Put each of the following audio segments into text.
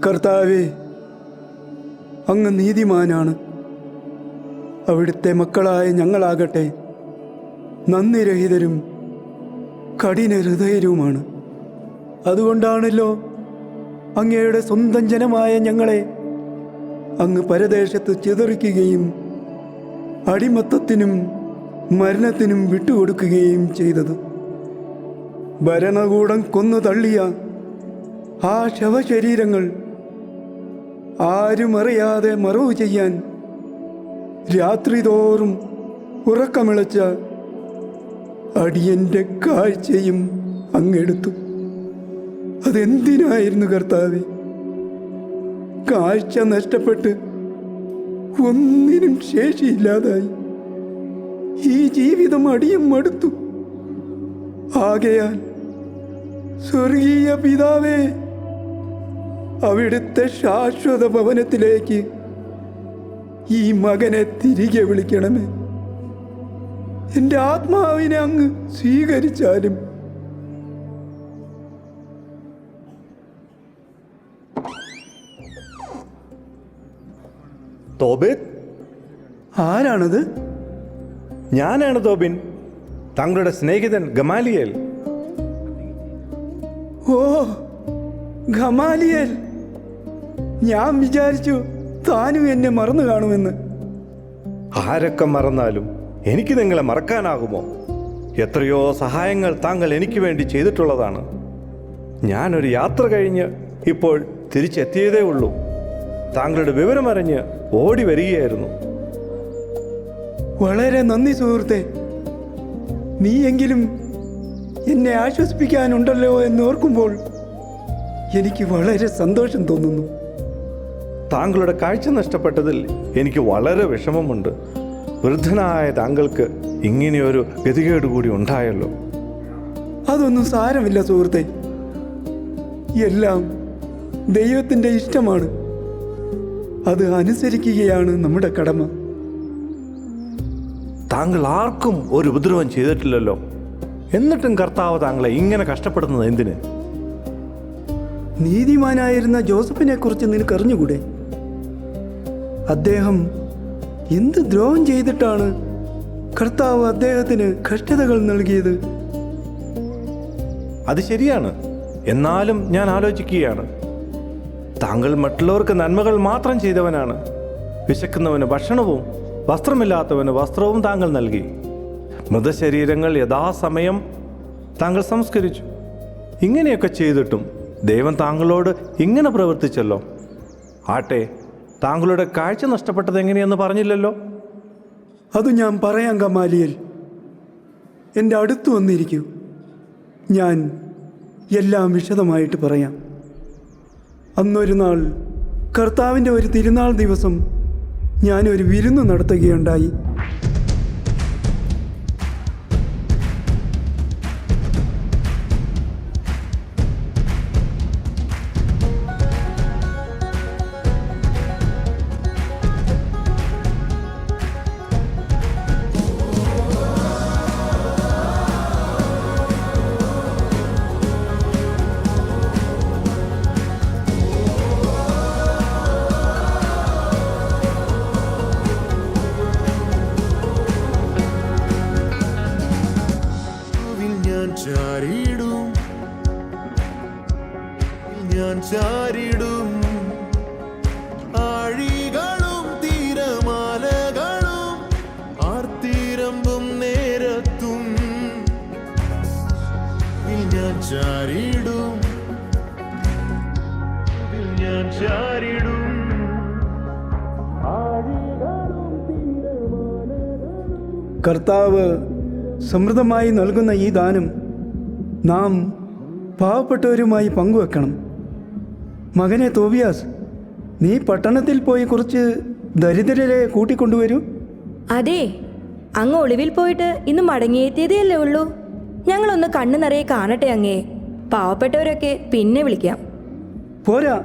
കർത്താവേ, അങ്ങ് നീതിമാനാണ്. അവിടുത്തെ മക്കളായ ഞങ്ങളാകട്ടെ നന്ദിരഹിതരും കഠിന ഹൃദയരുമാണ്. അതുകൊണ്ടാണല്ലോ അങ്ങയുടെ സ്വന്തം ജനമായ ഞങ്ങളെ അങ്ങ് പരദേശത്ത് ചിതറിക്കുകയും അടിമത്തത്തിനും മരണത്തിനും വിട്ടുകൊടുക്കുകയും ചെയ്തത്. ഭരണകൂടം കൊന്നു തള്ളിയ ആ ശവശരീരങ്ങൾ ആരും അറിയാതെ മറവു ചെയ്യാൻ രാത്രി തോറും ഉറക്കമിളച്ച അടിയന്റെ കാഴ്ചയും അങ്ങെടുത്തു. അതെന്തിനായിരുന്നു കർത്താവേ? കാഴ്ച നഷ്ടപ്പെട്ട് ഒന്നിനും ശേഷിയില്ലാതായി ഈ ജീവിതം അടിയും മടുത്തു. ആകയാൽ സ്വർഗീയ പിതാവേ, അവിടുത്തെ ശാശ്വത ഭവനത്തിലേക്ക് ഈ മകനെ തിരികെ വിളിക്കണമേ. എൻ്റെ ആത്മാവിനെ അങ്ങ് സ്വീകരിച്ചാലും. തോബിൻ, ആരാണത്? ഞാനാണ് തോബിൻ, താങ്കളുടെ സ്നേഹിതൻ ഗമാലിയേൽ. ഓ, ഗമാലിയേൽ, ഞാൻ വിചാരിച്ചു താനും എന്നെ മറന്നു കാണുമെന്ന്. ആരൊക്കെ മറന്നാലും എനിക്ക് നിങ്ങളെ മറക്കാനാകുമോ? എത്രയോ സഹായങ്ങൾ താങ്കൾ എനിക്ക് വേണ്ടി ചെയ്തിട്ടുള്ളതാണ്. ഞാനൊരു യാത്ര കഴിഞ്ഞ് ഇപ്പോൾ തിരിച്ചെത്തിയതേ ഉള്ളൂ. താങ്കളുടെ വിവരമറിഞ്ഞ് ഓടി വരികയായിരുന്നു. വളരെ നന്ദി സുഹൃത്തെ. നീയെങ്കിലും എന്നെ ആശ്വസിപ്പിക്കാനുണ്ടല്ലോ എന്നോർക്കുമ്പോൾ എനിക്ക് വളരെ സന്തോഷം തോന്നുന്നു. താങ്കളുടെ കാഴ്ച നഷ്ടപ്പെട്ടതിൽ എനിക്ക് വളരെ വിഷമമുണ്ട്. വൃദ്ധനായ താങ്കൾക്ക് ഇങ്ങനെയൊരു ഗതികേട് കൂടി ഉണ്ടായല്ലോ. അതൊന്നും സാരമില്ല സുഹൃത്തെ. എല്ലാം ദൈവത്തിൻ്റെ ഇഷ്ടമാണ്. അത് അനുസരിക്കുകയാണ് നമ്മുടെ കടമ. താങ്കൾ ആർക്കും ഒരു ഉപദ്രവം ചെയ്തിട്ടില്ലല്ലോ. എന്നിട്ടും കർത്താവ് താങ്കളെ ഇങ്ങനെ കഷ്ടപ്പെടുന്നത് എന്തിന്? നീതിമാനായിരുന്ന ജോസഫിനെ കുറിച്ച് നിനക്കറിഞ്ഞുകൂടെ? അദ്ദേഹം എന്ത് ദ്രോഹം ചെയ്തിട്ടാണ് കർത്താവ് അദ്ദേഹത്തിന് കഷ്ടതകൾ നൽകിയത്? അത് ശരിയാണ്. എന്നാലും ഞാൻ ആലോചിക്കുകയാണ്, താങ്കൾ മറ്റുള്ളവർക്ക് നന്മകൾ മാത്രം ചെയ്തവനാണ്. വിശക്കുന്നവന് ഭക്ഷണവും വസ്ത്രമില്ലാത്തവന് വസ്ത്രവും താങ്കൾ നൽകി. മൃതശരീരങ്ങൾ യഥാസമയം താങ്കൾ സംസ്കരിച്ചു. ഇങ്ങനെയൊക്കെ ചെയ്തിട്ടും ദൈവം താങ്കളോട് ഇങ്ങനെ പ്രവർത്തിച്ചല്ലോ. ആട്ടെ, താങ്കളുടെ കാഴ്ച നഷ്ടപ്പെട്ടത് എങ്ങനെയെന്ന് പറഞ്ഞില്ലല്ലോ. അത് ഞാൻ പറയാം ഗമാലിയേൽ. എൻ്റെ അടുത്ത് വന്നിരിക്കൂ, ഞാൻ എല്ലാം വിശദമായിട്ട് പറയാം. അന്നൊരു നാൾ കർത്താവിൻ്റെ ഒരു തിരുനാൾ ദിവസം ഞാനൊരു വിരുന്ന് നടത്തുകയുണ്ടായി. ചാരിടും ആഴികളും തീരമാലകളും ആർത്തിരമ്പും നേരത്തും ഞാൻ ചാരിടും കർത്താവ് സമൃദ്ധമായി നൽകുന്ന ഈ ദാനം നാം പാവപ്പെട്ടവരുമായി പങ്കുവെക്കണം. മകനെ തോബിയാസ്, നീ പട്ടണത്തിൽ പോയി കുറച്ച് ദരിദ്രരെ കൂട്ടിക്കൊണ്ടുവരൂ. അതെ, അങ്ങ് ഒളിവിൽ പോയിട്ട് ഇന്ന് മടങ്ങിയെത്തിയതേ ഉള്ളൂ. ഞങ്ങളൊന്ന് കണ്ണു നിറയെ കാണട്ടെ അങ്ങേ. പാവപ്പെട്ടവരൊക്കെ പിന്നെ വിളിക്കാം. പോരാ,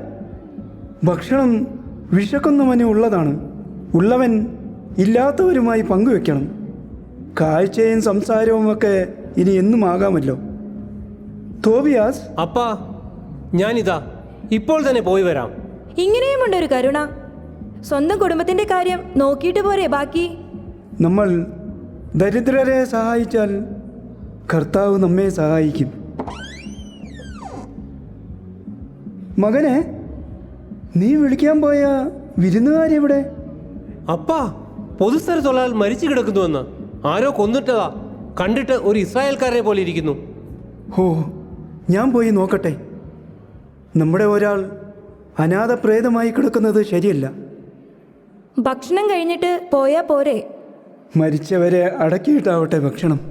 ഭക്ഷണം വിശക്കുന്നവന് ഉള്ളതാണ്. ഉള്ളവൻ ഇല്ലാത്തവരുമായി പങ്കുവെക്കണം. കാഴ്ചയും സംസാരവും ഒക്കെ ഇനി എന്നും ആകാമല്ലോ. തോബിയാസ്, അപ്പാ, ഞാനിതാ ഇപ്പോൾ തന്നെ പോയി വരാം. ഇങ്ങനെയുമുണ്ട് ഒരു കരുണ. സ്വന്തം കുടുംബത്തിന്റെ കാര്യം നോക്കിയിട്ട് പോരെ ബാക്കി. നമ്മൾ ദരിദ്രരെ സഹായിച്ചാൽ കർത്താവ് നമ്മെ സഹായിക്കും. മകനെ, നീ വിളിക്കാൻ പോയ വിരുന്നുകാരെവിടെ? അപ്പാ, പൊതുസ്ഥലത്തൊരാൾ മരിച്ചു കിടക്കുന്നുവെന്ന് ആരോ കൊന്നിട്ടതാ. കണ്ടിട്ട് ഒരു ഇസ്രായേൽക്കാരനെ പോലെ ഇരിക്കുന്നു. ഓ, ഞാൻ പോയി നോക്കട്ടെ. നമ്മുടെ ഒരാൾ അനാഥ പ്രേതമായി കിടക്കുന്നത് ശരിയല്ല. ഭക്ഷണം കഴിഞ്ഞിട്ട് പോയാ പോരെ? മരിച്ചവരെ അടക്കിയിട്ടാവട്ടെ ഭക്ഷണം.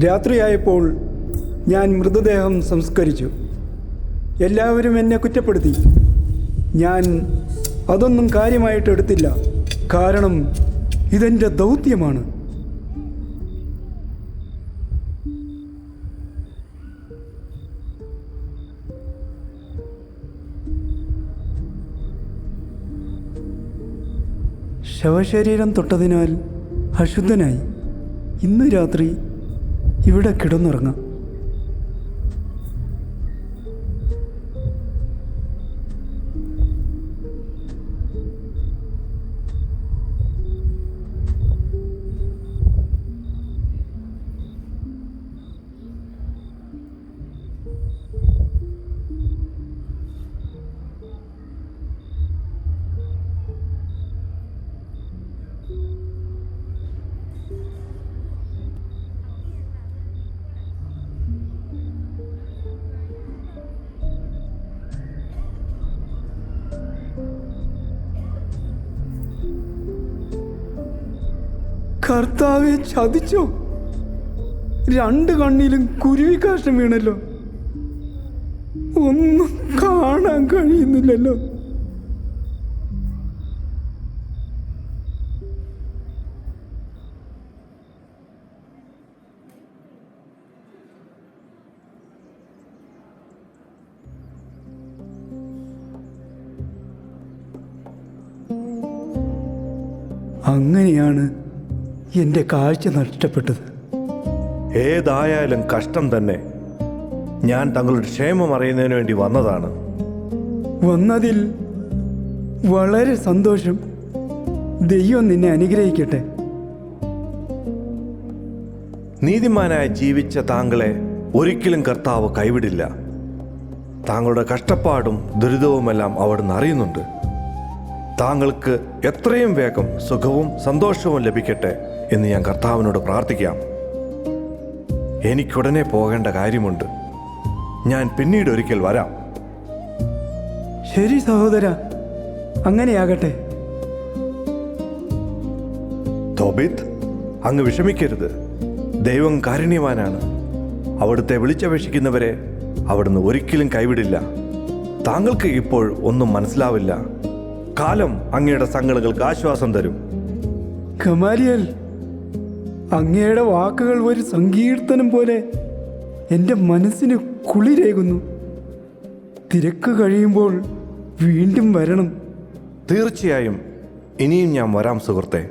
രാത്രിയായപ്പോൾ ഞാൻ മൃതദേഹം സംസ്കരിച്ചു. എല്ലാവരും എന്നെ കുറ്റപ്പെടുത്തി. ഞാൻ അതൊന്നും കാര്യമായിട്ട് എടുത്തില്ല. കാരണം ഇതെൻ്റെ ദൗത്യമാണ്. ശവശരീരം തൊട്ടതിനാൽ അശുദ്ധനായി. ഇന്ന് രാത്രി ഇവിടെ കിടന്നുറങ്ങാം. കർത്താവെ, ചതിച്ചോ? 2 കണ്ണിലും കുരുവിക്കാഷ്ടം വീണല്ലോ. ഒന്നും കാണാൻ കഴിയുന്നില്ലല്ലോ. അങ്ങനെയാണ് എൻ്റെ കാഴ്ച നഷ്ടപ്പെട്ടത്. ഏതായാലും കഷ്ടം തന്നെ. ഞാൻ തങ്ങളുടെ ക്ഷേമം അറിയുന്നതിന് വേണ്ടി വന്നതാണ്. വന്നതിൽ വളരെ സന്തോഷം. ദൈവം നിന്നെ അനുഗ്രഹിക്കട്ടെ. നീതിമാനായി ജീവിച്ച താങ്കളെ ഒരിക്കലും കർത്താവ് കൈവിടില്ല. താങ്കളുടെ കഷ്ടപ്പാടും ദുരിതവുമെല്ലാം അവിടുന്ന് അറിയുന്നുണ്ട്. താങ്കൾക്ക് എത്രയും വേഗം സുഖവും സന്തോഷവും ലഭിക്കട്ടെ എന്ന് ഞാൻ കർത്താവിനോട് പ്രാർത്ഥിക്കാം. എനിക്കുടനെ പോകേണ്ട കാര്യമുണ്ട്. ഞാൻ പിന്നീട് ഒരിക്കൽ വരാം. ശരി സഹോദര, അങ്ങനെയാകട്ടെ. തോബിത്ത്, അങ്ങ് വിഷമിക്കരുത്. ദൈവം കാരുണ്യവാനാണ്. അവിടുത്തെ വിളിച്ചപേക്ഷിക്കുന്നവരെ അവിടുന്ന് ഒരിക്കലും കൈവിടില്ല. താങ്കൾക്ക് ഇപ്പോൾ ഒന്നും മനസ്സിലാവില്ല. കാലം അങ്ങയുടെ സങ്കടങ്ങൾക്ക് ആശ്വാസം തരും. ഗമാലിയേൽ, അങ്ങയുടെ വാക്കുകൾ ഒരു സങ്കീർത്തനം പോലെ എൻ്റെ മനസ്സിന് കുളിരേകുന്നു. തിരക്ക് കഴിയുമ്പോൾ വീണ്ടും വരണം. തീർച്ചയായും ഇനിയും ഞാൻ വരാം സുഹൃത്തെ.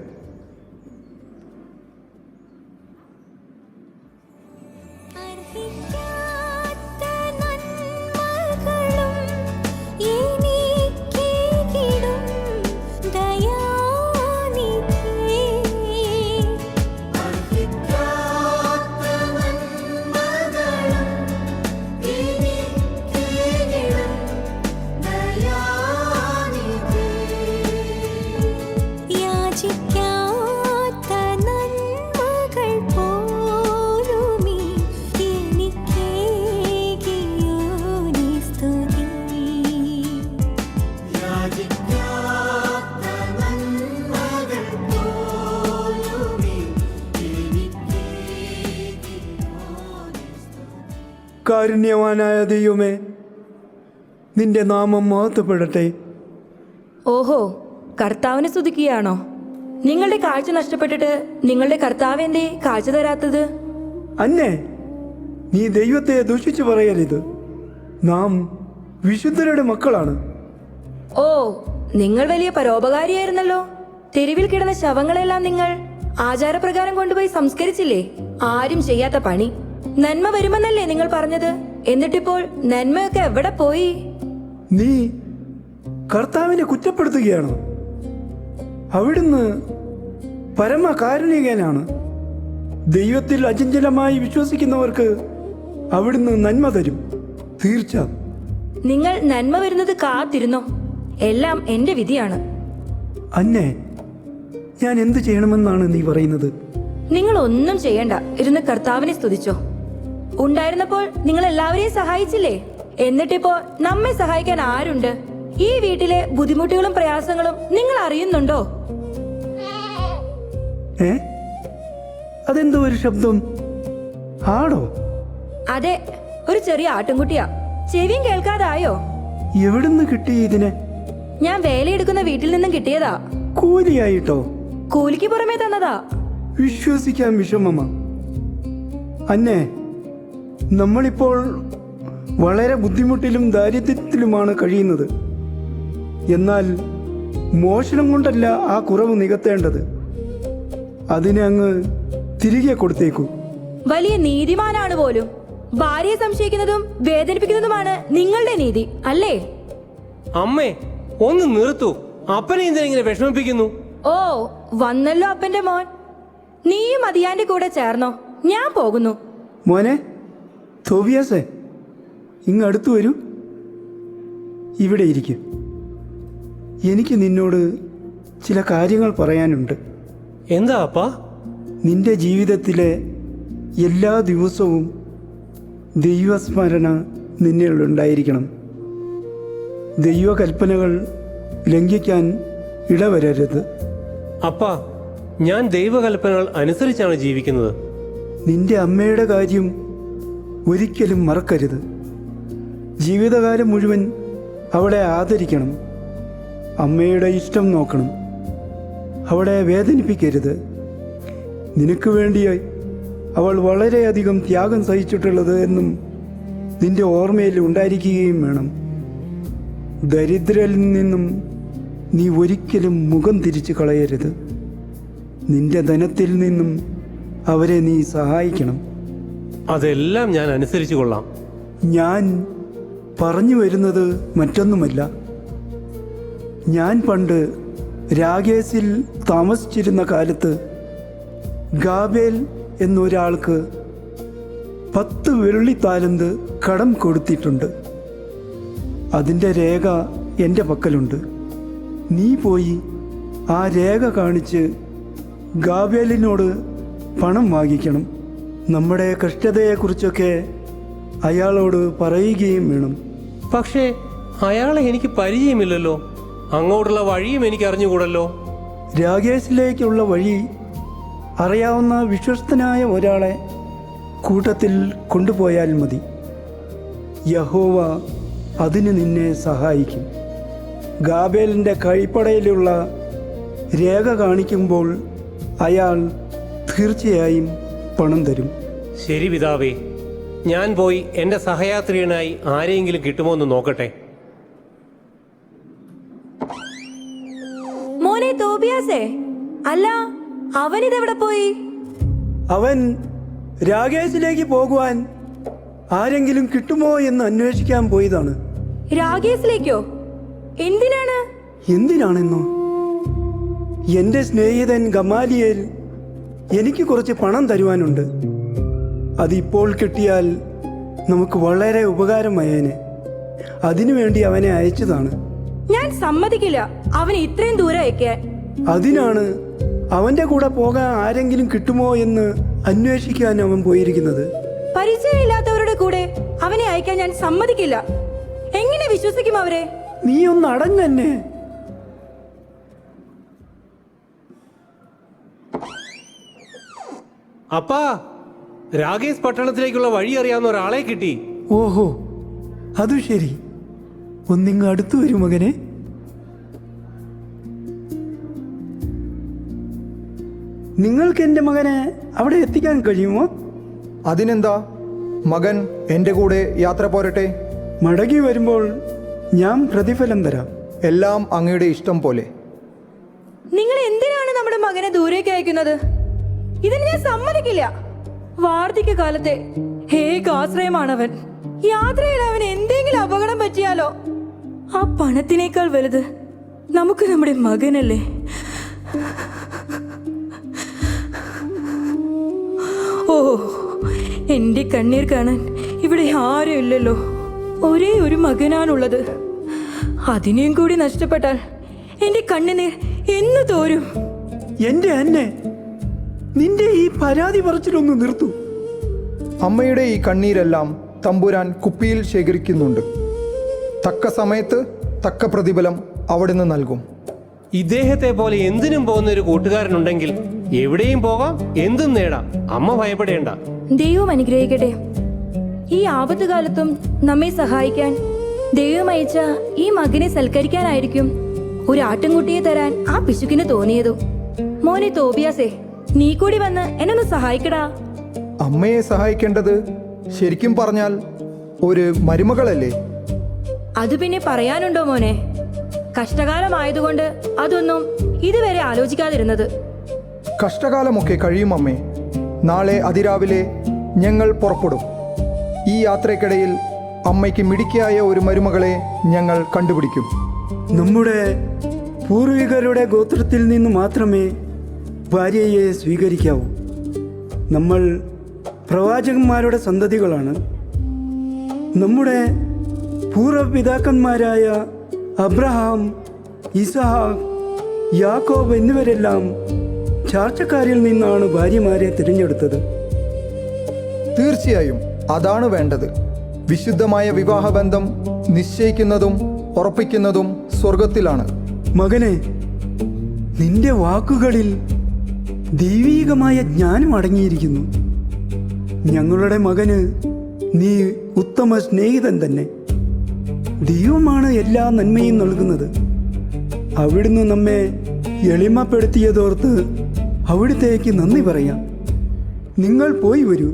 കാരുണ്യവാനായ ദൈവമേ, നിന്റെ നാമം മഹത്വപ്പെടട്ടെ. ഓഹോ, കർത്താവിനെ സ്തുതിക്കുകയാണോ? നിങ്ങളുടെ കാഴ്ച നഷ്ടപ്പെട്ടിട്ട് നിങ്ങളുടെ കർത്താവ് എന്തേ കാഴ്ച തരാത്തത്? അന്നേ, നീ ദൈവത്തെ ദൂഷിച്ചു പറയരുത്. നാം വിശുദ്ധരുടെ മക്കളാണ്. ഓ, നിങ്ങൾ വലിയ പരോപകാരിയായിരുന്നല്ലോ. തെരുവിൽ കിടന്ന ശവങ്ങളെല്ലാം നിങ്ങൾ ആചാരപ്രകാരം കൊണ്ടുപോയി സംസ്കരിച്ചില്ലേ? ആരും ചെയ്യാത്ത പണി. നന്മ വരുമെന്നല്ലേ നിങ്ങൾ പറഞ്ഞത്? എന്നിട്ടിപ്പോൾ നന്മയൊക്കെ എവിടെ പോയി? നീ കർത്താവിനെ കുറ്റപ്പെടുത്തുകയാണോ? അവിടുന്ന് പരമകാരുണികനാണ്. ദൈവത്തിൽ അചഞ്ചലമായി വിശ്വസിക്കുന്നവർക്ക് അവിടുന്ന് നന്മ തരും. തീർച്ച. നിങ്ങൾ നന്മ വരുന്നത് കാത്തിരുന്നോ? എല്ലാം എന്റെ വിധിയാണ്. അന്നേ, ഞാൻ എന്ത് ചെയ്യണമെന്നാണ് നീ പറയുന്നത്? നിങ്ങൾ ഒന്നും ചെയ്യണ്ട, ഇരുന്ന് കർത്താവിനെ സ്തുതിച്ചോ. ഉണ്ടായിരുന്നപ്പോൾ നിങ്ങൾ എല്ലാവരെയും സഹായിച്ചില്ലേ? എന്നിട്ടിപ്പോ നമ്മെ സഹായിക്കാൻ ആരുണ്ട്? ഈ വീട്ടിലെ ബുദ്ധിമുട്ടുകളും പ്രയാസങ്ങളും നിങ്ങൾ അറിയുന്നുണ്ടോ? അതെന്തോ ഒരു ശബ്ദം? ആടോ? അതെ, ഒരു ചെറിയ ആട്ടിൻകുട്ടിയാ. ചെവിയും കേൾക്കാതായോ? എവിടുന്ന് കിട്ടി ഇതിനെ? ഞാൻ വേലയെടുക്കുന്ന വീട്ടിൽ നിന്നും കിട്ടിയതാ. കൂലിയായിട്ടോ? കൂലിക്ക് പുറമേ തന്നതാ. വിശ്വസിക്കാൻ വിഷമമാ. അന്നേ, നമ്മളിപ്പോൾ വളരെ ബുദ്ധിമുട്ടിലും ദാരിദ്ര്യത്തിലുമാണ് കഴിയുന്നത്. എന്നാൽ മോഷണം കൊണ്ടല്ല ആ കുറവ് നികത്തേണ്ടത്. അതിനെ അങ്ങ് തിരികെ കൊടുത്തേക്കൂ. വലിയ നീതിമാനാണ് പോലും. ഭാര്യയെ സംശയിക്കുന്നതും വേദനിപ്പിക്കുന്നതുമാണ് നിങ്ങളുടെ നീതി, അല്ലേ? അമ്മേ, ഒന്ന് നിർത്തു. അപ്പനെ എന്തിനെ വിഷമിപ്പിക്കുന്നു? ഓ, വന്നല്ലോ അപ്പന്റെ മോൻ. നീയും അതിയാന്റെ കൂടെ ചേർന്നോ? ഞാൻ പോകുന്നു. മോനെ തോബിയാസേ, ഇങ്ങടുത്തു വരൂ. ഇവിടെ ഇരിക്കും. എനിക്ക് നിന്നോട് ചില കാര്യങ്ങൾ പറയാനുണ്ട്. എന്താ അപ്പാ? നിന്റെ ജീവിതത്തിലെ എല്ലാ ദിവസവും ദൈവസ്മരണ നിന്നിലുണ്ടായിരിക്കണം. ദൈവകൽപ്പനകൾ ലംഘിക്കാൻ ഇടവരരുത്. അപ്പാ, ഞാൻ ദൈവകൽപ്പനകൾ അനുസരിച്ചാണ് ജീവിക്കുന്നത്. നിന്റെ അമ്മയുടെ കാര്യം ഒരിക്കലും മറക്കരുത്. ജീവിതകാലം മുഴുവൻ അവളെ ആദരിക്കണം. അമ്മയുടെ ഇഷ്ടം നോക്കണം. അവളെ വേദനിപ്പിക്കരുത്. നിനക്ക് വേണ്ടിയായി അവൾ വളരെയധികം ത്യാഗം സഹിച്ചിട്ടുള്ളത് എന്നും നിന്റെ ഓർമ്മയിൽ ഉണ്ടായിരിക്കുകയും വേണം. ദരിദ്രരിൽ നിന്നും നീ ഒരിക്കലും മുഖം തിരിച്ചു കളയരുത്. നിന്റെ ധനത്തിൽ നിന്നും അവരെ നീ സഹായിക്കണം. അതെല്ലാം ഞാൻ അനുസരിച്ചു കൊള്ളാം. ഞാൻ പറഞ്ഞു വരുന്നത് മറ്റൊന്നുമല്ല. ഞാൻ പണ്ട് രാഗേസിൽ താമസിച്ചിരുന്ന കാലത്ത് ഗാബേൽ എന്നൊരാൾക്ക് 10 വെള്ളിത്താലന്ത് കടം കൊടുത്തിട്ടുണ്ട്. അതിൻ്റെ രേഖ എൻ്റെ പക്കലുണ്ട്. നീ പോയി ആ രേഖ കാണിച്ച് ഗാബേലിനോട് പണം വാങ്ങിക്കണം. നമ്മുടെ കഷ്ടതയെക്കുറിച്ചൊക്കെ അയാളോട് പറയുകയും വേണം. പക്ഷേ അയാളെ എനിക്ക് പരിചയമില്ലല്ലോ. അങ്ങോട്ടുള്ള വഴിയും എനിക്ക് അറിഞ്ഞുകൂടല്ലോ. രാഗേഷിലേക്കുള്ള വഴി അറിയാവുന്ന വിശ്വസ്തനായ ഒരാളെ കൂട്ടത്തിൽ കൊണ്ടുപോയാൽ മതി. യഹോവ അതിന് നിന്നെ സഹായിക്കും. ഗാബേലിൻ്റെ കൈപ്പടയിലുള്ള രേഖ കാണിക്കുമ്പോൾ അയാൾ തീർച്ചയായും പണം തരും. ശരി പിതാവേ, ഞാൻ പോയി എൻ്റെ സഹയാത്രികനായി ആരെയെങ്കിലും കിട്ടുമോ എന്ന് നോക്കട്ടെ. മോനെ തോബിയാസേ, അല്ല അവനിതെവിടെ പോയി? അവൻ രാകേഷിലേക്ക് പോകുവാൻ ആരെങ്കിലും കിട്ടുമോ എന്ന് അന്വേഷിക്കാൻ പോയതാണ്. രാഗേസിലേക്കോ? എന്തിനാണ്? എന്തിനാണെന്നോ, എൻ്റെ സ്നേഹിതൻ ഗമാലിയേൽ എനിക്ക് കുറച്ച് പണം തരുവാനുണ്ട്. അതിപ്പോൾ കിട്ടിയാൽ നമുക്ക് വളരെ ഉപകാരമായേനെ. അതിനുവേണ്ടി അവനെ അയച്ചതാണ്. ഞാൻ സമ്മതിക്കില്ല അവനെ ഇത്രയും ദൂരം അയക്കാൻ. അതിനാണ് അവൻ്റെ കൂടെ പോകാൻ ആരെങ്കിലും കിട്ടുമോ എന്ന് അന്വേഷിക്കാൻ അവൻ പോയിരിക്കുന്നത്. പരിചയമില്ലാത്തവരുടെ കൂടെ അവനെ അയക്കാൻ ഞാൻ സമ്മതിക്കില്ല. എങ്ങനെ വിശ്വസിക്കും അവരെ? നീ ഒന്ന് അടങ്ങന്നെ. അപ്പാ, രാകേഷ് പട്ടണത്തിലേക്കുള്ള വഴി അറിയാവുന്ന ഒരാളെ കിട്ടി. ഓഹോ, അതു ശരി. ഒന്നിങ്ങ് അടുത്തു വരൂ മകനെ. നിങ്ങൾക്ക് എൻ്റെ മകനെ അവിടെ എത്തിക്കാൻ കഴിയുമോ? അതിനെന്താ, മകൻ എൻ്റെ കൂടെ യാത്ര പോരട്ടെ. മടങ്ങി വരുമ്പോൾ ഞാൻ പ്രതിഫലം തരാം. എല്ലാം അങ്ങയുടെ ഇഷ്ടം പോലെ. നിങ്ങൾ എന്തിനാണ് നമ്മുടെ മകനെ ദൂരേക്ക് അയക്കുന്നത്? ഇതിന് ഞാൻ സമ്മതിക്കില്ല. വാർദ്ധക്യകാലത്തെ ഏക ആശ്രയമാണവൻ. യാത്രയിൽ അവൻ എന്തെങ്കിലും അപകടം പറ്റിയാലോ? ആ പണത്തിനേക്കാൾ വലുത് നമുക്ക് നമ്മുടെ മകനല്ലേ. ഓ, എന്റെ കണ്ണീർ കാണാൻ ഇവിടെ ആരും ഇല്ലല്ലോ. ഒരേ ഒരു മകനാണുള്ളത്. അതിനെയും കൂടി നഷ്ടപ്പെട്ടാൽ എന്റെ കണ്ണുനീർ എന്ന് തോരും. എൻ്റെ അന്നെ, നിന്റെ ഈ പരാതി പറച്ചിലൊന്ന് നിർത്തൂ. അമ്മയുടെ ഈ കണ്ണീരെല്ലാം തമ്പുരാൻ കുപ്പിയിൽ ശേഖരിക്കുന്നുണ്ട്. തക്ക സമയത്ത് തക്ക പ്രതിഫലം അവിടുന്ന് നൽകും. ഇദ്ദേഹത്തെ പോലെ എന്തിനും പോകുന്ന ഒരു കൂട്ടുകാരനുണ്ടെങ്കിൽ എവിടെയും പോകാം, എന്തും നേടാം. അമ്മ ഭയപ്പെടേണ്ട. ദൈവം അനുഗ്രഹിക്കട്ടെ. ഈ ആപത്ത് കാലത്തും നമ്മെ സഹായിക്കാൻ ദൈവം അയച്ച ഈ മകനെ സൽക്കരിക്കാനായിരിക്കും ഒരു ആട്ടിൻകുട്ടിയെ തരാൻ ആ പിശുക്കിന് തോന്നിയതു. മോനെ തോബിയാസേ, നീ കൂടി വന്ന് എന്നൊന്ന് സഹായിക്കടാ. അമ്മയെ സഹായിക്കേണ്ടത് ശരിക്കും പറഞ്ഞാൽ ഒരു മരുമകളല്ലേ? അത് പിന്നെ പറയാനുണ്ടോ മോനെ? കഷ്ടകാലമായതുകൊണ്ട് അതൊന്നും ഇതുവരെ ആലോചിക്കാതിരുന്നത്. കഷ്ടകാലമൊക്കെ കഴിയും അമ്മേ. നാളെ അതിരാവിലെ ഞങ്ങൾ പുറപ്പെടും. ഈ യാത്രയ്ക്കിടയിൽ അമ്മയ്ക്ക് മിടുക്കിയായ ഒരു മരുമകളെ ഞങ്ങൾ കണ്ടുപിടിക്കും. നമ്മുടെ പൂർവികരുടെ ഗോത്രത്തിൽ നിന്ന് മാത്രമേ ഭാര്യയെ സ്വീകരിക്കാവൂ. നമ്മൾ പ്രവാചകന്മാരുടെ സന്തതികളാണ്. നമ്മുടെ പൂർവ്വപിതാക്കന്മാരായ അബ്രഹാം, ഇസഹാക്ക്, യാക്കോബ് എന്നിവരെല്ലാം ചാർച്ചക്കാരിൽ നിന്നാണ് ഭാര്യമാരെ തിരഞ്ഞെടുത്തത്. തീർച്ചയായും അതാണ് വേണ്ടത്. വിശുദ്ധമായ വിവാഹബന്ധം നിശ്ചയിക്കുന്നതും ഉറപ്പിക്കുന്നതും സ്വർഗത്തിലാണ്. മകനെ, നിന്റെ വാക്കുകളിൽ ദൈവീകമായ ജ്ഞാനം അടങ്ങിയിരിക്കുന്നു. ഞങ്ങളുടെ മകന് നീ ഉത്തമ സ്നേഹിതൻ തന്നെ. ദൈവമാണ് എല്ലാ നന്മയും നൽകുന്നത്. അവിടുന്ന് നമ്മെ എളിമപ്പെടുത്തിയതോർത്ത് അവിടുത്തേക്ക് നന്ദി പറയാം. നിങ്ങൾ പോയി വരൂ.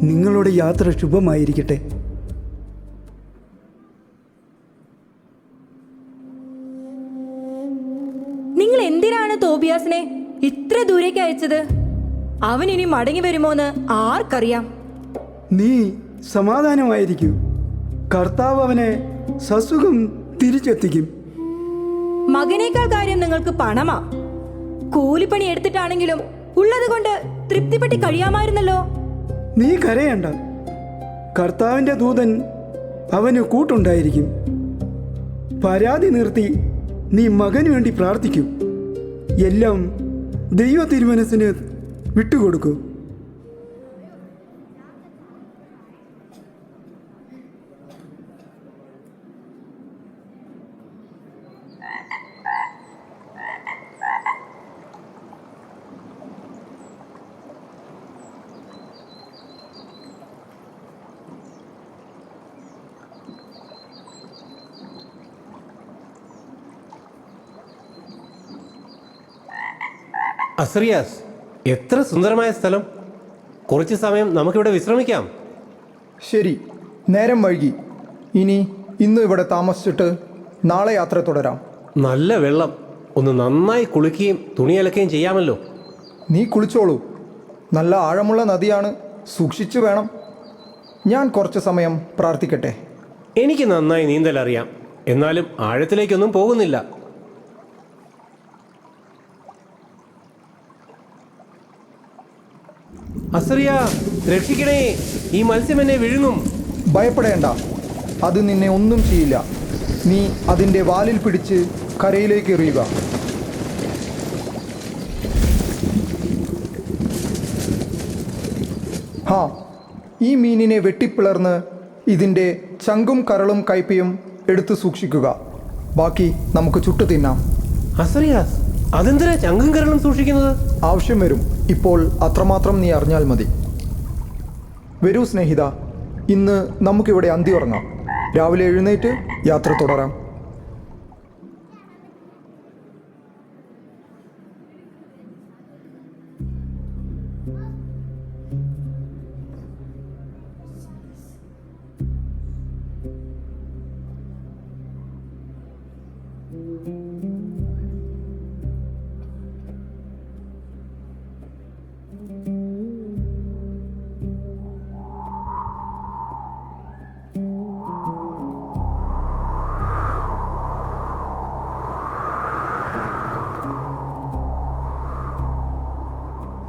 നിങ്ങളുടെ യാത്ര ശുഭമായിരിക്കട്ടെ. നിങ്ങൾ എന്തിനാണ് തോബിയാസിനെ ഇത്ര ദൂരേക്ക് അയച്ചത്? അവൻ ഇനി മടങ്ങി വരുമോന്ന് ആർക്കറിയാം? നീ സമാധാനമായിരിക്കൂ. കർത്താവ് അവനെ സസുഖം തിരിച്ചെത്തിക്കും. മകനേക്കാൾ കാര്യം നിങ്ങൾക്ക് പണമാ. കൂലിപ്പണി എടുത്തിട്ടാണെങ്കിലും ഉള്ളത് കൊണ്ട് തൃപ്തിപ്പെട്ട് കഴിയാമായിരുന്നല്ലോ. നീ കരയണ്ട. കർത്താവിൻ്റെ ദൂതൻ അവന് കൂട്ടുണ്ടായിരിക്കും. പരാതി നിർത്തി നീ മകന് വേണ്ടി പ്രാർത്ഥിക്കൂ. എല്ലാം ദൈവ തിരുമനസ്സിന് വിട്ടുകൊടുക്കൂ. അസ്രിയാസ്, എത്ര സുന്ദരമായ സ്ഥലം. കുറച്ച് സമയം നമുക്കിവിടെ വിശ്രമിക്കാം. ശരി, നേരം വൈകി. ഇന്ന് ഇവിടെ താമസിച്ചിട്ട് നാളെ യാത്ര തുടരാം. നല്ല വെള്ളം, ഒന്ന് നന്നായി കുളിക്കുകയും തുണി അലക്കുകയും ചെയ്യാമല്ലോ. നീ കുളിച്ചോളൂ. നല്ല ആഴമുള്ള നദിയാണ്, സൂക്ഷിച്ചു വേണം. ഞാൻ കുറച്ച് സമയം പ്രാർത്ഥിക്കട്ടെ. എനിക്ക് നന്നായി നീന്തൽ അറിയാം, എന്നാലും ആഴത്തിലേക്കൊന്നും പോകുന്നില്ല. അസ്രിയ, രക്ഷിക്കണേ, ഈ മത്സ്യം എന്നെ വിഴുങ്ങും. ഭയപ്പെടേണ്ട, അത് നിന്നെ ഒന്നും ചെയ്യില്ല. നീ അതിൻ്റെ വാലിൽ പിടിച്ച് കരയിലേക്ക് എറിയുക. ഈ മീനിനെ വെട്ടിപ്പിളർന്ന് ഇതിൻ്റെ ചങ്കും കരളും കയ്പയും എടുത്തു സൂക്ഷിക്കുക. ബാക്കി നമുക്ക് ചുട്ടു തിന്നാം. അസ്രിയാസ്, അതെന്തിനാ ചങ്കും കരളും സൂക്ഷിക്കുന്നത്? ആവശ്യം വരും. ഇപ്പോൾ അത്രമാത്രം നീ അറിഞ്ഞാൽ മതി. വരൂ സ്നേഹിത, ഇന്ന് നമുക്കിവിടെ അന്തി ഉറങ്ങാം. രാവിലെ എഴുന്നേറ്റ് യാത്ര തുടരാം.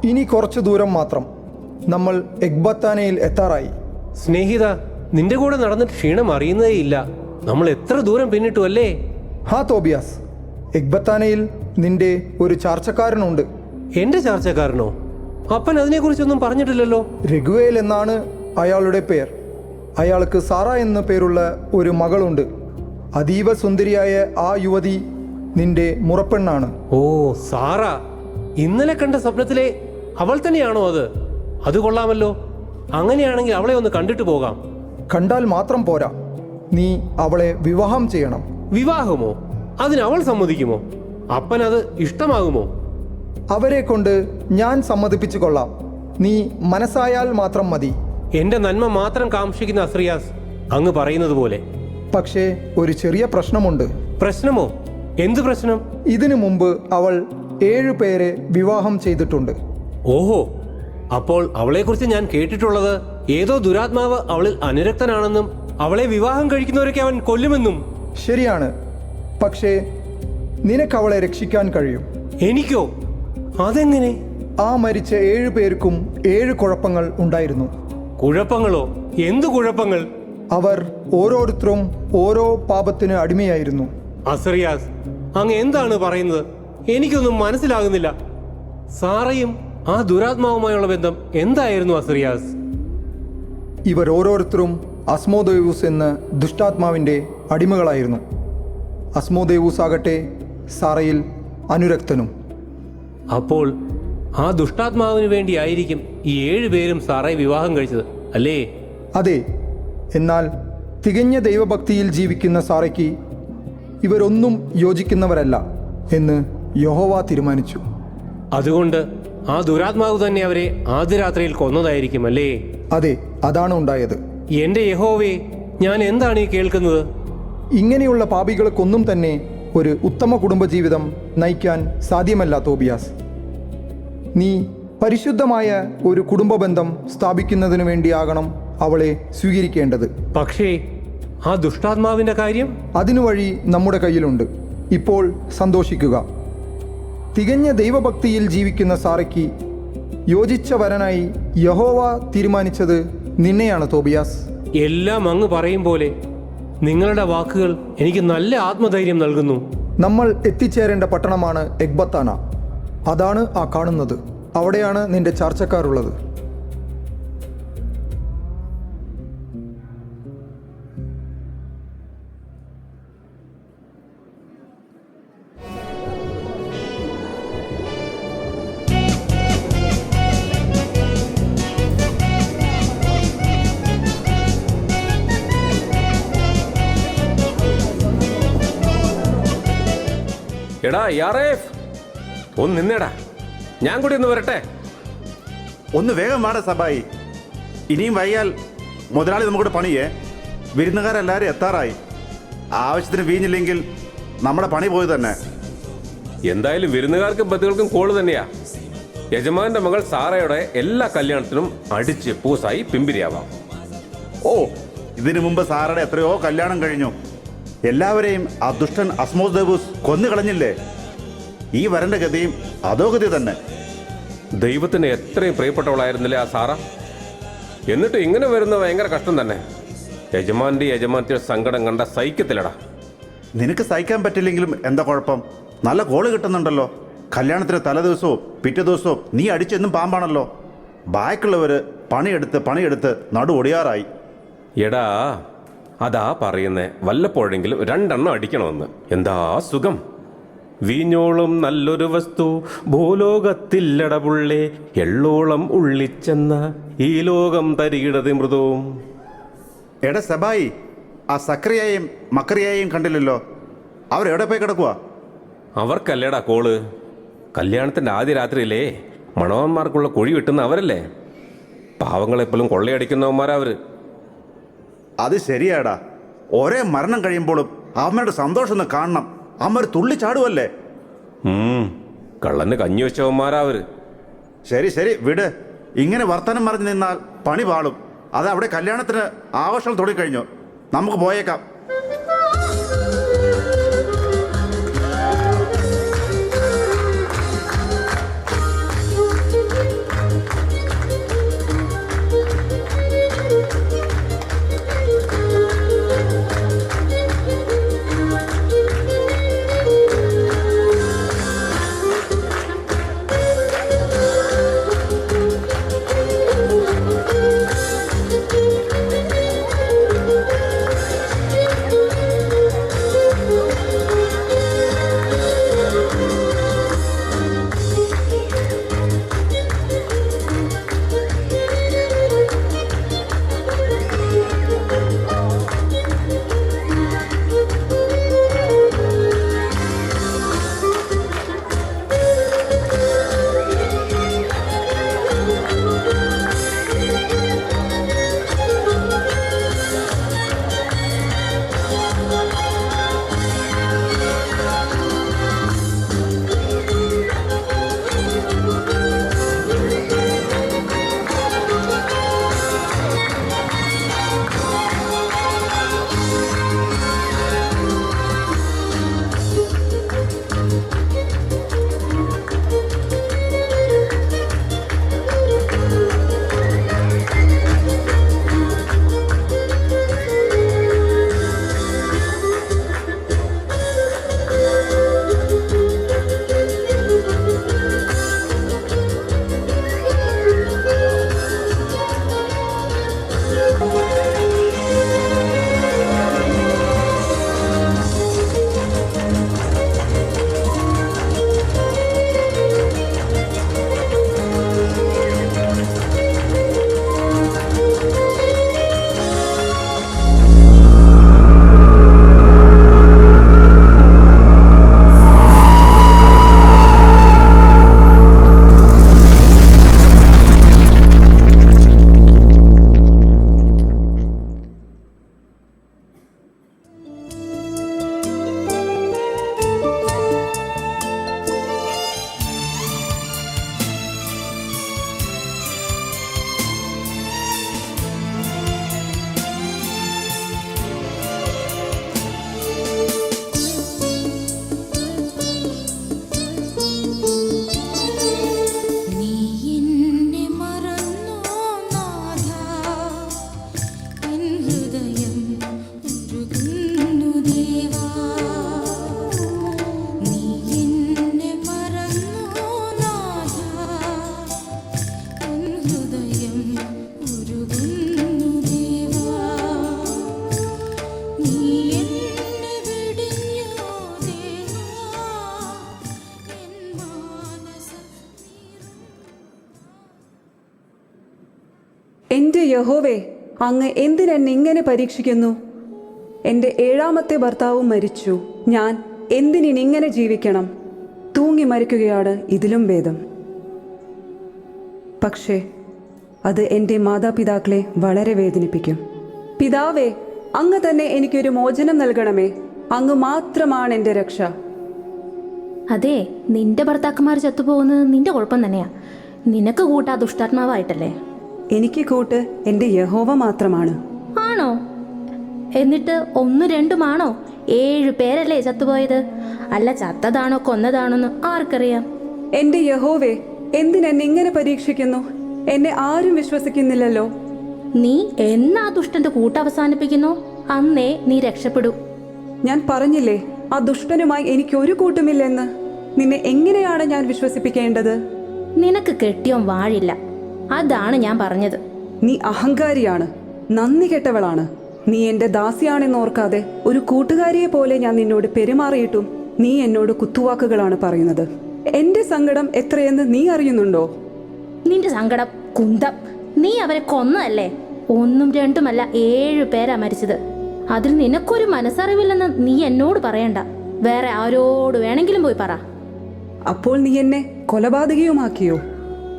ഇനി കുറച്ച് ദൂരം മാത്രം. നമ്മൾ എക്ബത്താനയിൽ എത്താറായി. സ്നേഹിത, നിന്റെ കൂടെ നടന്നിട്ട് ക്ഷീണം അറിയുന്നതേയില്ല. നമ്മൾ എത്ര ദൂരം പിന്നിട്ടു അല്ലേ? തോബിയാസ്, എക്ബത്താനയിൽ നിന്റെ ഒരു ചാർച്ചക്കാരനുണ്ട്. എന്റെ ചാർച്ചക്കാരനോ? അപ്പൻ അതിനെക്കുറിച്ചൊന്നും പറഞ്ഞിട്ടില്ലല്ലോ. രഘുവേൽ എന്നാണ് അയാളുടെ പേർ. അയാൾക്ക് സാറ എന്ന പേരുള്ള ഒരു മകളുണ്ട്. അതീവ സുന്ദരിയായ ആ യുവതി നിന്റെ മുറപ്പെണ്ണാണ്. ഓ, സാറ. ഇന്നലെ കണ്ട സ്വപ്നത്തിലെ അവൾ തന്നെയാണോ അത്? അത് കൊള്ളാമല്ലോ. അങ്ങനെയാണെങ്കിൽ അവളെ ഒന്ന് കണ്ടിട്ട് പോകാം. കണ്ടാൽ മാത്രം പോരാ, നീ അവളെ വിവാഹം ചെയ്യണം. വിവാഹമോ? അതിന് അവൾ സമ്മതിക്കുമോ? അപ്പൻ അത് ഇഷ്ടമാകുമോ? അവരെ കൊണ്ട് ഞാൻ സമ്മതിപ്പിച്ചു കൊള്ളാം. നീ മനസ്സായാൽ മാത്രം മതി. എന്റെ നന്മ മാത്രം കാംക്ഷിക്കുന്ന അസ്രിയാസ്, അങ്ങ് പറയുന്നത് പോലെ. പക്ഷേ ഒരു ചെറിയ പ്രശ്നമുണ്ട്. പ്രശ്നമോ? എന്ത് പ്രശ്നം? ഇതിനു മുമ്പ് അവൾ 7 പേരെ വിവാഹം ചെയ്തിട്ടുണ്ട്. ഓഹോ, അപ്പോൾ അവളെക്കുറിച്ച് ഞാൻ കേട്ടിട്ടുള്ളത് ഏതോ ദുരാത്മാവ് അവളിൽ അനുരക്തനാണെന്നും അവളെ വിവാഹം കഴിക്കുന്നവരൊക്കെ അവൻ കൊല്ലുമെന്നും. ശരിയാണ്, പക്ഷേ നിനക്ക് അവളെ രക്ഷിക്കാൻ കഴിയും. എനിക്കോ? അതെങ്ങനെ? ആ മരിച്ച 7 പേർക്കും 7 കുഴപ്പങ്ങൾ ഉണ്ടായിരുന്നു. കുഴപ്പങ്ങളോ? എന്തു കുഴപ്പങ്ങൾ? അവർ ഓരോരുത്തരും ഓരോ പാപത്തിന് അടിമയായിരുന്നു. അസ്രിയാസ്, അങ്ങ് എന്താണ് പറയുന്നത്? എനിക്കൊന്നും മനസ്സിലാകുന്നില്ല. സാറയും ആ ദുരാത്മാവുമായുള്ള ബന്ധം എന്തായിരുന്നു അസ്രിയാസ്? ഇവർ ഓരോരുത്തരും അസ്മോദേവൂസ് എന്ന ദുഷ്ടാത്മാവിൻ്റെ അടിമകളായിരുന്നു. അസ്മോദേവൂസ് ആകട്ടെ സാറയിൽ അനുരക്തനും. അപ്പോൾ ആ ദുഷ്ടാത്മാവിന് വേണ്ടിയായിരിക്കും ഈ 7 പേരും സാറയെ വിവാഹം കഴിച്ചത് അല്ലേ? അതെ, എന്നാൽ തികഞ്ഞ ദൈവഭക്തിയിൽ ജീവിക്കുന്ന സാറയ്ക്ക് ഇവരൊന്നും യോജിക്കുന്നവരല്ല എന്ന് യഹോവ തീരുമാനിച്ചു. അതുകൊണ്ട് ആ ദുരാത്മാവ് തന്നെ അവരെ ആദ്യ രാത്രിയിൽ കൊന്നതായിരിക്കും അല്ലേ? അതെ, അതാണ് ഉണ്ടായത്. എന്റെ യഹോവേ, ഞാൻ എന്താണ് ഈ കേൾക്കുന്നത്? ഇങ്ങനെയുള്ള പാപികൾക്കൊന്നും തന്നെ ഒരു ഉത്തമ കുടുംബജീവിതം നയിക്കാൻ സാധ്യമല്ല തോബിയാസ്. നീ പരിശുദ്ധമായ ഒരു കുടുംബബന്ധം സ്ഥാപിക്കുന്നതിനു വേണ്ടിയാകണം അവളെ സ്വീകരിക്കേണ്ടത്. പക്ഷേ ആ ദുഷ്ടാത്മാവിന്റെ കാര്യം? അതിനു വഴി നമ്മുടെ കയ്യിലുണ്ട്. ഇപ്പോൾ സന്തോഷിക്കുക. തികഞ്ഞ ദൈവഭക്തിയിൽ ജീവിക്കുന്ന സാറയ്ക്ക് യോജിച്ച വരനായി യഹോവ തീരുമാനിച്ചത് നിന്നെയാണ് തോബിയാസ്. എല്ലാം അങ്ങ് പറയും പോലെ. നിങ്ങളുടെ വാക്കുകൾ എനിക്ക് നല്ല ആത്മധൈര്യം നൽകുന്നു. നമ്മൾ എത്തിച്ചേരേണ്ട പട്ടണമാണ് എക്ബത്താന. അതാണ് ആ കാണുന്നത്. അവിടെയാണ് നിന്റെ ചാർച്ചക്കാരുള്ളത്. എടാ യാറേഫ്, ഒന്ന് നിന്നേടാ. ഞാൻ കൂടി ഒന്ന് വരട്ടെ. ഒന്ന് വേഗം വേണ്ട സബായി. ഇനിയും വൈകിയാൽ മുതലാളി നമുക്കൂടെ പണിയേ. വിരുന്നുകാരെല്ലാവരും എത്താറായി. ആവശ്യത്തിന് വീഞ്ഞില്ലെങ്കിൽ നമ്മുടെ പണി പോയി തന്നെ. എന്തായാലും വിരുന്നുകാർക്കും ബന്ധുക്കൾക്കും കോള് തന്നെയാ. യജമാന്റെ മകൾ സാറയുടെ എല്ലാ കല്യാണത്തിനും അടിച്ച് പൂസായി പിമ്പിരിയാവാം. ഓ, ഇതിനു മുമ്പ് സാറയുടെ എത്രയോ കല്യാണം കഴിഞ്ഞു. എല്ലാവരെയും ആ ദുഷ്ടൻ അസ്മോസ് ദേവൂസ് കൊന്നുകളഞ്ഞില്ലേ? ഈ വരന്റെ ഗതിയും അതോ ഗതി തന്നെ. ദൈവത്തിന് എത്രയും പ്രിയപ്പെട്ടവളായിരുന്നില്ലേ ആ സാറ. എന്നിട്ട് ഇങ്ങനെ വരുന്ന ഭയങ്കര കഷ്ടം തന്നെ. യജമാന്റെ സങ്കടം കണ്ട സഹിക്കത്തില്ലടാ. നിനക്ക് സഹിക്കാൻ പറ്റില്ലെങ്കിലും എന്താ കുഴപ്പം? നല്ല കോള് കിട്ടുന്നുണ്ടല്ലോ. കല്യാണത്തിന് തലേദിവസവും പിറ്റേ ദിവസവും നീ അടിച്ചെന്നും പാമ്പാണല്ലോ. ബാക്കിയുള്ളവർ പണിയെടുത്ത് നടു ഒടിയാറായി. എടാ, അതാ പറയുന്നേ, വല്ലപ്പോഴെങ്കിലും 2 എണ്ണം അടിക്കണമെന്ന്. എന്താ സുഖം. വീഞ്ഞോളം നല്ലൊരു വസ്തു ഭൂലോകത്തില്ലടപുള്ളേ, എള്ളോളം ഉള്ളിച്ചെന്ന ഈ ലോകം തരികിടത് മൃദവും. എടാ സബായി, ആ സക്രിയായും മക്രിയായും കണ്ടില്ലല്ലോ. അവരെവിടെ പോയി കിടക്കുക? അവർക്കല്ലേടാ കോള്. കല്യാണത്തിൻ്റെ ആദ്യ രാത്രിയിലേ മണവന്മാർക്കുള്ള കുഴി വെട്ടുന്ന അവരല്ലേ. പാവങ്ങളെപ്പോഴും കൊള്ളയടിക്കുന്നവന്മാരവർ. അത് ശരിയാടാ. ഒരേ മരണം കഴിയുമ്പോഴും അമ്മയുടെ സന്തോഷം ഒന്ന് കാണണം. അമ്മ ഒരു തുള്ളി ചാടുവല്ലേ. കള്ളന് കഞ്ഞി വെച്ചവന്മാരവർ. ശരി ശരി വിട്. ഇങ്ങനെ വർത്തമാനം പറഞ്ഞ് നിന്നാൽ പണി പാളും. അത് അവിടെ കല്യാണത്തിന് ആഘോഷങ്ങൾ തുടങ്ങിക്കഴിഞ്ഞു. നമുക്ക് പോയേക്കാം. എൻ്റെ യഹോവേ, അങ്ങ് എന്തിനെന്നെ ഇങ്ങനെ പരീക്ഷിക്കുന്നു? എൻ്റെ 7ാമത്തെ ഭർത്താവും മരിച്ചു. ഞാൻ എന്തിനിങ്ങനെ ജീവിക്കണം? തൂങ്ങി മരിക്കുകയാണ് ഇതിലും ഭേദം. പക്ഷേ അത് എൻ്റെ മാതാപിതാക്കളെ വളരെ വേദനിപ്പിക്കും. പിതാവേ, അങ്ങ് തന്നെ എനിക്കൊരു മോചനം നൽകണമേ. അങ്ങ് മാത്രമാണ് എൻ്റെ രക്ഷ. അതെ, നിന്റെ ഭർത്താക്കന്മാർ ചത്തുപോകുന്നത് നിന്റെ കുഴപ്പം തന്നെയാ. നിനക്ക് കൂട്ടാ ദുഷ്ടാത്മാവായിട്ടല്ലേ? എനിക്ക് കൂട്ട് എൻ്റെ യഹോവ മാത്രമാണ്. ആണോ? എന്നിട്ട് 1-2 7 പേരല്ലേ ചത്തുപോയത്? അല്ല, ചത്തതാണോ കൊന്നതാണോന്ന് ആർക്കറിയാം? എൻ്റെ യഹോവേ, എന്തിനെന്നെ ഇങ്ങനെ പരീക്ഷിക്കുന്നു? എന്നെ ആരും വിശ്വസിക്കുന്നില്ലല്ലോ. നീ എന്നാ ദുഷ്ടന്റെ കൂട്ട് അവസാനിപ്പിക്കുന്നു, അന്നേ നീ രക്ഷപ്പെടൂ. ഞാൻ പറഞ്ഞില്ലേ, ആ ദുഷ്ടനുമായി എനിക്കൊരു കൂട്ടുമില്ലെന്ന്. നിന്നെ എങ്ങനെയാണ് ഞാൻ വിശ്വസിപ്പിക്കേണ്ടത്? നിനക്ക് കെട്ടിയോൻ വാഴില്ല, അതാണ് ഞാൻ പറഞ്ഞത്. നീ അഹങ്കാരിയാണ്, നന്ദി കെട്ടവളാണ്. നീ എൻ്റെ ദാസിയാണെന്നോർക്കാതെ ഒരു കൂട്ടുകാരിയെ പോലെ ഞാൻ നിന്നോട് പെരുമാറിയിട്ടും നീ എന്നോട് കുത്തുവാക്കുകളാണ് പറയുന്നത്. എൻ്റെ സങ്കടം എത്രയെന്ന് നീ അറിയുന്നുണ്ടോ? നിന്റെ സങ്കടം കുന്തം. നീ അവരെ കൊന്നതല്ലേ? 1-2 7 പേരാ മരിച്ചത്. അതിൽ നിനക്കൊരു മനസ്സറിവില്ലെന്ന് നീ എന്നോട് പറയണ്ട. വേറെ ആരോട് വേണമെങ്കിലും പോയി പറ. അപ്പോൾ നീ എന്നെ കൊലപാതകിയുമാക്കിയോ?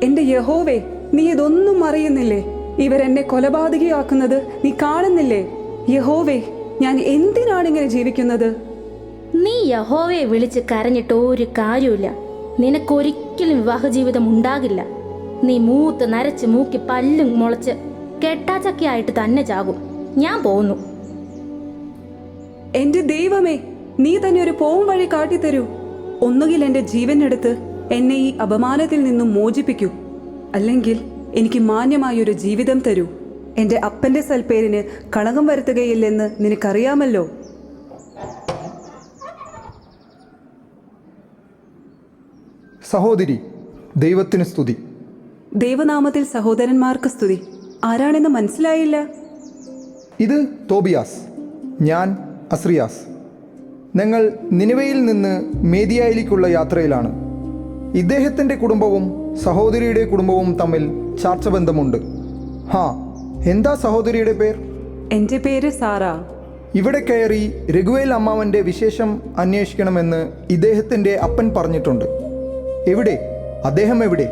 എൻ്റെ യഹോവേ, നീ ഇതൊന്നും അറിയുന്നില്ലേ? ഇവരെന്നെ കൊലപാതകിയാക്കുന്നത് നീ കാണുന്നില്ലേ? യഹോവേ, ഞാൻ എന്തിനാണ് ഇങ്ങനെ ജീവിക്കുന്നത്? നീ യഹോവയെ വിളിച്ച് കരഞ്ഞിട്ട് ഒരു കാര്യമില്ല. നിനക്കൊരിക്കലും വിവാഹ ജീവിതം ഉണ്ടാകില്ല. നീ മൂത്ത് നരച്ച് മൂക്കി പല്ലും മുളച്ച് കെട്ടാച്ചക്കയായിട്ട് തന്നെ ചാകും. ഞാൻ പോകുന്നു. എൻ്റെ ദൈവമേ, നീ തന്നെ ഒരു പോം വഴി കാട്ടിത്തരൂ. ഒന്നുകിൽ എൻ്റെ ജീവനെടുത്ത് എന്നെ ഈ അപമാനത്തിൽ നിന്നും മോചിപ്പിക്കൂ, അല്ലെങ്കിൽ എനിക്ക് മാന്യമായൊരു ജീവിതം തരൂ. എൻ്റെ അപ്പൻ്റെ സൽപ്പേരിന് കളങ്കം വരുത്തുകയില്ലെന്ന് നിനക്കറിയാമല്ലോ. സഹോദരി, ദൈവത്തിന് സ്തുതി. ദൈവനാമത്തിൽ സഹോദരന്മാർക്ക് സ്തുതി. ആരാണെന്ന് മനസ്സിലായില്ല. ഇത് തോബിയാസ്, ഞാൻ അസ്രിയാസ്. ഞങ്ങൾ നിനിവയിൽ നിന്ന് മേദിയായിലേക്കുള്ള യാത്രയിലാണ്. ഇദ്ദേഹത്തിൻ്റെ കുടുംബവും സഹോദരിയുടെ കുടുംബവും തമ്മിൽ ചാർച്ചബന്ധമുണ്ട്. എന്താ സഹോദരിയുടെ പേർ? എൻ്റെ പേര് സാറ. ഇവിടെ കയറി രഘുവേൽ അമ്മാവൻ്റെ വിശേഷം അന്വേഷിക്കണമെന്ന് ഇദ്ദേഹത്തിൻ്റെ അപ്പൻ പറഞ്ഞിട്ടുണ്ട്. എവിടെ? അദ്ദേഹം എവിടെ?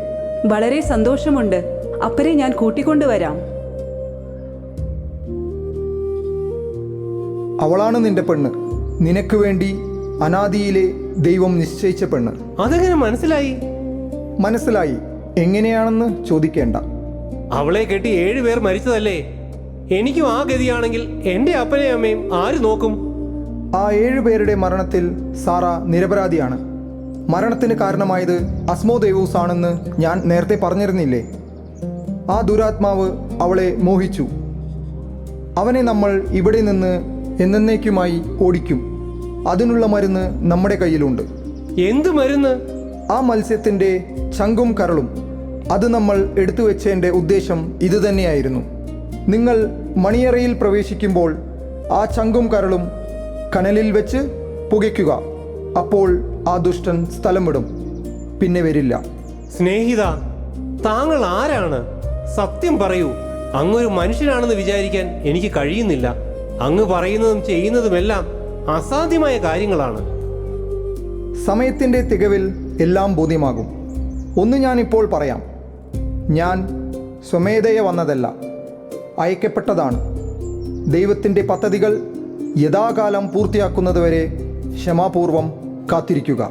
വളരെ സന്തോഷമുണ്ട്. അപ്പനെ ഞാൻ കൂട്ടിക്കൊണ്ടുവരാം. അവളാണ് നിന്റെ പെണ്ണ്. നിനക്ക് വേണ്ടി അനാദിയിലെ ദൈവം നിശ്ചയിച്ച പെണ്ണ്. അതെങ്ങനെ മനസ്സിലായി? മനസ്സിലായി. എങ്ങനെയാണെന്ന് ചോദിക്കേണ്ട. അവളെ കെട്ടി 7 പേർ മരിച്ചതല്ലേ? എനിക്കും ആ ഗതിയാണെങ്കിൽ എൻ്റെ അപ്പനെയും അമ്മയും ആര് നോക്കും? ആ 7 പേരുടെ മരണത്തിൽ സാറ നിരപരാധിയാണ്. മരണത്തിന് കാരണമായത് അസ്മോദേവൂസ് ആണെന്ന് ഞാൻ നേരത്തെ പറഞ്ഞിരുന്നില്ലേ? ആ ദുരാത്മാവ് അവളെ മോഹിച്ചു. അവനെ നമ്മൾ ഇവിടെ നിന്ന് എന്നേക്കുമായി ഓടിക്കും. അതിനുള്ള മരുന്ന് നമ്മുടെ കയ്യിലുണ്ട്. എന്ത് മരുന്ന്? ആ മത്സ്യത്തിൻ്റെ ചങ്കും കരളും. അത് നമ്മൾ എടുത്തു വെച്ചതിൻ്റെ ഉദ്ദേശം ഇതുതന്നെയായിരുന്നു. നിങ്ങൾ മണിയറയിൽ പ്രവേശിക്കുമ്പോൾ ആ ചങ്കും കരളും കനലിൽ വെച്ച് പുകയ്ക്കുക. അപ്പോൾ ആ ദുഷ്ടൻ സ്ഥലം വിടും, പിന്നെ വരില്ല. സ്നേഹിത, താങ്കൾ ആരാണ്? സത്യം പറയൂ. അങ്ങൊരു മനുഷ്യനാണെന്ന് വിചാരിക്കാൻ എനിക്ക് കഴിയുന്നില്ല. അങ്ങ് പറയുന്നതും ചെയ്യുന്നതുമെല്ലാം അസാധ്യമായ കാര്യങ്ങളാണ്. സമയത്തിൻ്റെ തികവിൽ എല്ലാം ബോധ്യമാകും. ഒന്ന് ഞാനിപ്പോൾ പറയാം. ഞാൻ സ്വമേധയ വന്നതല്ല, അയക്കപ്പെട്ടതാണ്. ദൈവത്തിൻ്റെ പദ്ധതികൾ യഥാകാലം പൂർത്തിയാക്കുന്നതുവരെ ക്ഷമാപൂർവം കാത്തിരിക്കുക.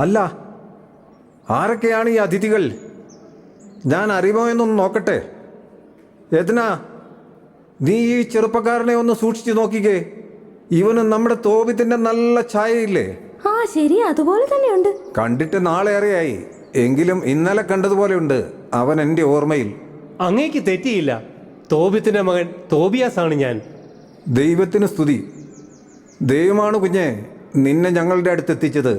അല്ല, ആരൊക്കെയാണ് ഈ അതിഥികൾ? ഞാൻ അറിയുമോ എന്നൊന്ന് നോക്കട്ടെ. യജ്ഞ, നീ ഈ ചെറുപ്പക്കാരനെ ഒന്ന് സൂക്ഷിച്ചു നോക്കിക്കേ. ഇവന് നമ്മുടെ തോബിത്തിന്റെ നല്ല ഛായയില്ലേ? ആ ശരി, അതുപോലെ തന്നെയുണ്ട്. കണ്ടിട്ട് നാളേറെയായി, എങ്കിലും ഇന്നലെ കണ്ടതുപോലെയുണ്ട് അവൻ എൻ്റെ ഓർമ്മയിൽ. അങ്ങേക്ക് തെറ്റിയില്ല. തോബിത്തിന്റെ മകൻ തോബിയാസ് ആണ് ഞാൻ. ദൈവത്തിന് സ്തുതി. ദൈവമാണ് കുഞ്ഞെ നിന്നെ ഞങ്ങളുടെ അടുത്തെത്തിച്ചത്.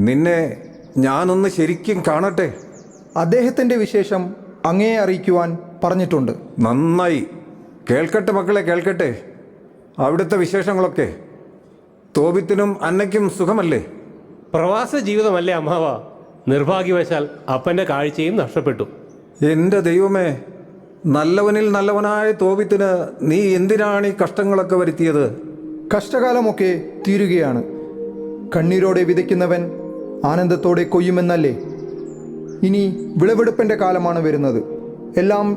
നിന്നെ ഞാനൊന്ന് ശരിക്കും കാണട്ടെ. അദ്ദേഹത്തിൻ്റെ വിശേഷം അങ്ങയെ അറിയിക്കുവാൻ പറഞ്ഞിട്ടുണ്ട്. നന്നായി. കേൾക്കട്ടെ മക്കളെ, കേൾക്കട്ടെ. അവിടുത്തെ വിശേഷങ്ങളൊക്കെ. തോബിത്തിനും അന്നയ്ക്കും സുഖമല്ലേ? പ്രവാസ ജീവിതമല്ലേ അമ്മാവ. നിർഭാഗ്യവശാൽ അപ്പൻ്റെ കാഴ്ചയും നഷ്ടപ്പെട്ടു. എൻ്റെ ദൈവമേ, നല്ലവനിൽ നല്ലവനായ തോബിത്തിന് നീ എന്തിനാണ് ഈ കഷ്ടങ്ങളൊക്കെ വരുത്തിയത്? കഷ്ടകാലമൊക്കെ തീരുകയാണ്. കണ്ണീരോടെ വിതയ്ക്കുന്നവൻ ആനന്ദത്തോടെ കൊയ്യുമെന്നല്ലേ? ഇനി വിളവെടുപ്പിൻ്റെ കാലമാണ് വരുന്നത്. എല്ലാം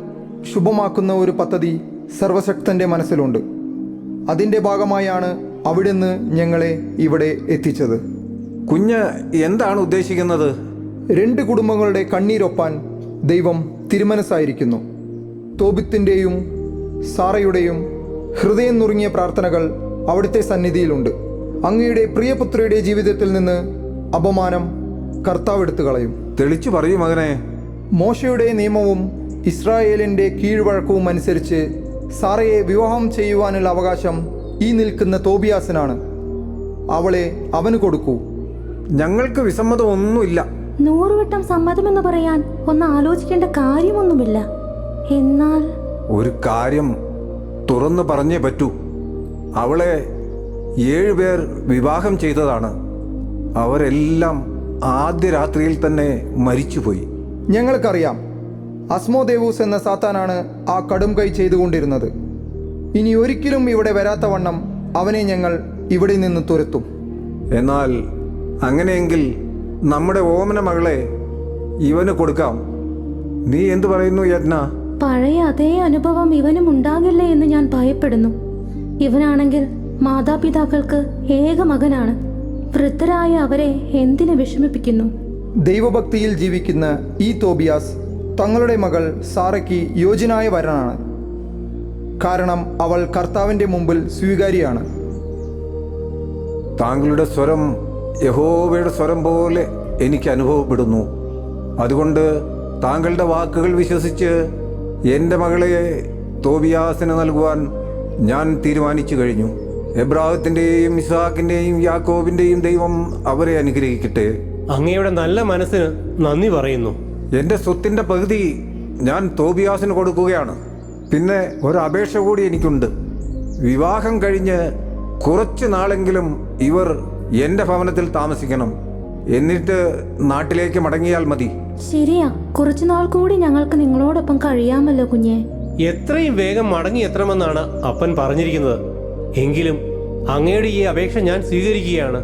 ശുഭമാക്കുന്ന ഒരു പദ്ധതി സർവശക്തൻ്റെ മനസ്സിലുണ്ട്. അതിൻ്റെ ഭാഗമായാണ് അവിടുന്ന് ഞങ്ങളെ ഇവിടെ എത്തിച്ചത്. കുഞ്ഞ് എന്താണ് ഉദ്ദേശിക്കുന്നത്? 2 കുടുംബങ്ങളുടെ കണ്ണീരൊപ്പാൻ ദൈവം തിരുമനസ്സായിരിക്കുന്നു. തോബിത്തിൻ്റെയും സാറയുടെയും ഹൃദയം നുറുങ്ങിയ പ്രാർത്ഥനകൾ അവിടുത്തെ സന്നിധിയിലുണ്ട്. അങ്ങയുടെ പ്രിയപുത്രിയുടെ ജീവിതത്തിൽ നിന്ന് അപമാനം കർത്താവ് എടുത്തു കളയും. തെളിച്ചു പറയൂ മകനെ. മോശയുടെ നിയമവും ഇസ്രായേലിൻ്റെ കീഴ്വഴക്കവും അനുസരിച്ച് സാറയെ വിവാഹം ചെയ്യുവാനുള്ള അവകാശം ഈ നിൽക്കുന്ന തോബിയാസിനാണ്. അവളെ അവന് കൊടുക്കൂ. ഞങ്ങൾക്ക് വിസമ്മതമൊന്നുമില്ല. 100 വട്ടം സമ്മതമെന്ന് പറയാൻ ഒന്ന് ആലോചിക്കേണ്ട കാര്യമൊന്നുമില്ല. എന്നാൽ ഒരു കാര്യം തുറന്നു പറഞ്ഞേ പറ്റൂ. അവളെ 7 പേർ വിവാഹം ചെയ്തതാണ്. അവരെല്ലാം ആദ്യ രാത്രിയിൽ തന്നെ മരിച്ചുപോയി. ഞങ്ങൾക്കറിയാം, അസ്മോദേവൂസ് എന്ന സാത്താനാണ് ആ കടും കൈ ചെയ്തുകൊണ്ടിരുന്നത്. ഇനി ഒരിക്കലും ഇവിടെ വരാത്ത വണ്ണം അവനെ ഞങ്ങൾ ഇവിടെ നിന്ന് തുരത്തും. എന്നാൽ അങ്ങനെയെങ്കിൽ നമ്മുടെ ഓമന മകളെ ഇവന് കൊടുക്കാം. നീ എന്തു പറയുന്നു യജ്ഞ? പഴയ അതേ അനുഭവം ഇവനും ഉണ്ടാകില്ലേ എന്ന് ഞാൻ ഭയപ്പെടുന്നു. ഇവനാണെങ്കിൽ മാതാപിതാക്കൾക്ക് ഏക മകനാണ്. വൃദ്ധരായ അവരെ എന്തിനു വിഷമിപ്പിക്കുന്നു? ദൈവഭക്തിയിൽ ജീവിക്കുന്ന ഈ തോബിയാസ് തങ്ങളുടെ മകൾ സാറയ്ക്ക് യോജ്യനായ വരനാണ്. കാരണം അവൾ കർത്താവിൻ്റെ മുമ്പിൽ സ്വീകാര്യയാണ്. താങ്കളുടെ സ്വരം യഹോവയുടെ സ്വരം പോലെ എനിക്ക് അനുഭവപ്പെടുന്നു. അതുകൊണ്ട് താങ്കളുടെ വാക്കുകൾ വിശ്വസിച്ച് എൻ്റെ മകളെ തോബിയാസിന് നൽകുവാൻ ഞാൻ തീരുമാനിച്ചു കഴിഞ്ഞു. എബ്രാഹത്തിൻ്റെയും ഇസ്ഹാക്കിൻ്റെയും യാക്കോബിൻ്റെയും ദൈവം അവരെ അനുഗ്രഹിക്കട്ടെ. അങ്ങയുടെ നല്ല മനസ്സിന് നന്ദി പറയുന്നു. എൻ്റെ സ്വത്തിൻ്റെ പകുതി ഞാൻ തോബിയാസിന് കൊടുക്കുകയാണ്. പിന്നെ ഒരപേക്ഷ കൂടി എനിക്കുണ്ട്. വിവാഹം കഴിഞ്ഞ് കുറച്ച് നാളെങ്കിലും ഇവർ എൻ്റെ ഭവനത്തിൽ താമസിക്കണം. എന്നിട്ട് നാട്ടിലേക്ക് മടങ്ങിയാൽ മതി. ശരിയാ, കുറച്ചുനാൾ കൂടി ഞങ്ങൾക്ക് നിങ്ങളോടൊപ്പം കഴിയാമല്ലോ കുഞ്ഞെ. എത്രയും വേഗം മടങ്ങി എത്തണമെന്നാണ് അപ്പൻ പറഞ്ഞിരിക്കുന്നത്. എങ്കിലും അങ്ങയുടെ ഈ അപേക്ഷ ഞാൻ സ്വീകരിക്കുകയാണ്.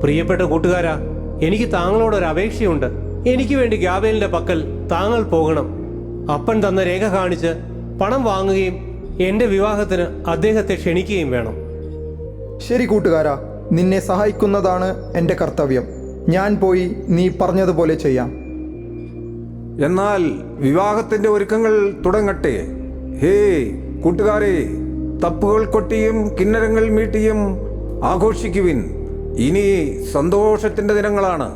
പ്രിയപ്പെട്ട കൂട്ടുകാരാ, എനിക്ക് താങ്കളോടൊരു അപേക്ഷയുണ്ട്. എനിക്ക് വേണ്ടി ഗാബേലിന്റെ പക്കൽ താങ്കൾ പോകണം. അപ്പൻ തന്ന രേഖ കാണിച്ച് പണം വാങ്ങുകയും എൻ്റെ വിവാഹത്തിന് അദ്ദേഹത്തെ ക്ഷണിക്കുകയും വേണം. ശരി കൂട്ടുകാരാ, നിന്നെ സഹായിക്കുന്നതാണ് എൻ്റെ കർത്തവ്യം. ഞാൻ പോയി നീ പറഞ്ഞതുപോലെ ചെയ്യാം. എന്നാൽ വിവാഹത്തിൻ്റെ ഒരുക്കങ്ങൾ തുടങ്ങട്ടെ. ഹേ കൂട്ടുകാരെ, തപ്പുകൾ കൊട്ടിയും കിന്നരങ്ങൾ മീട്ടിയും ആഘോഷിക്കുവിൻ. ഇനി സന്തോഷത്തിൻ്റെ ദിനങ്ങളാണ്.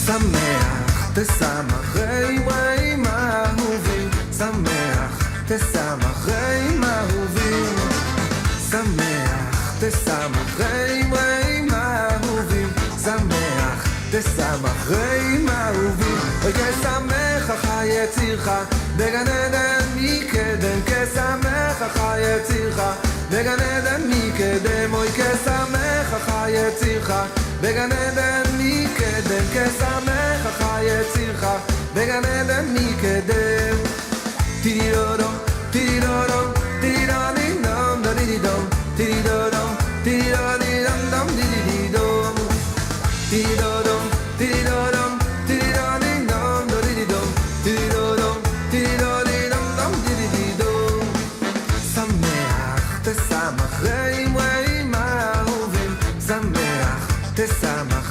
שמח, תשמחים עם האהובים. שמח, תשמחים אהובים. שמח, תשמחים עם האהובים. שמח, תשמחים אהובים. אוי כשמח החי יצירך בגן עדן מקדם. כשמח החי יצירך בגן עדן מקדם. אוי כשמח החי יצירך בגן עדן מקדם. כשמח החי יצירך בגן עדן מקדם. טירידום, טירידום, טירידום, דידידום, טירידום, טירידום, דום, דידידום. טירידום, טירידום, טירידום, דידידום, טירידום, טירידום, דום, דידידום. שמח, תשמח עם האהובים. שמח, תשמח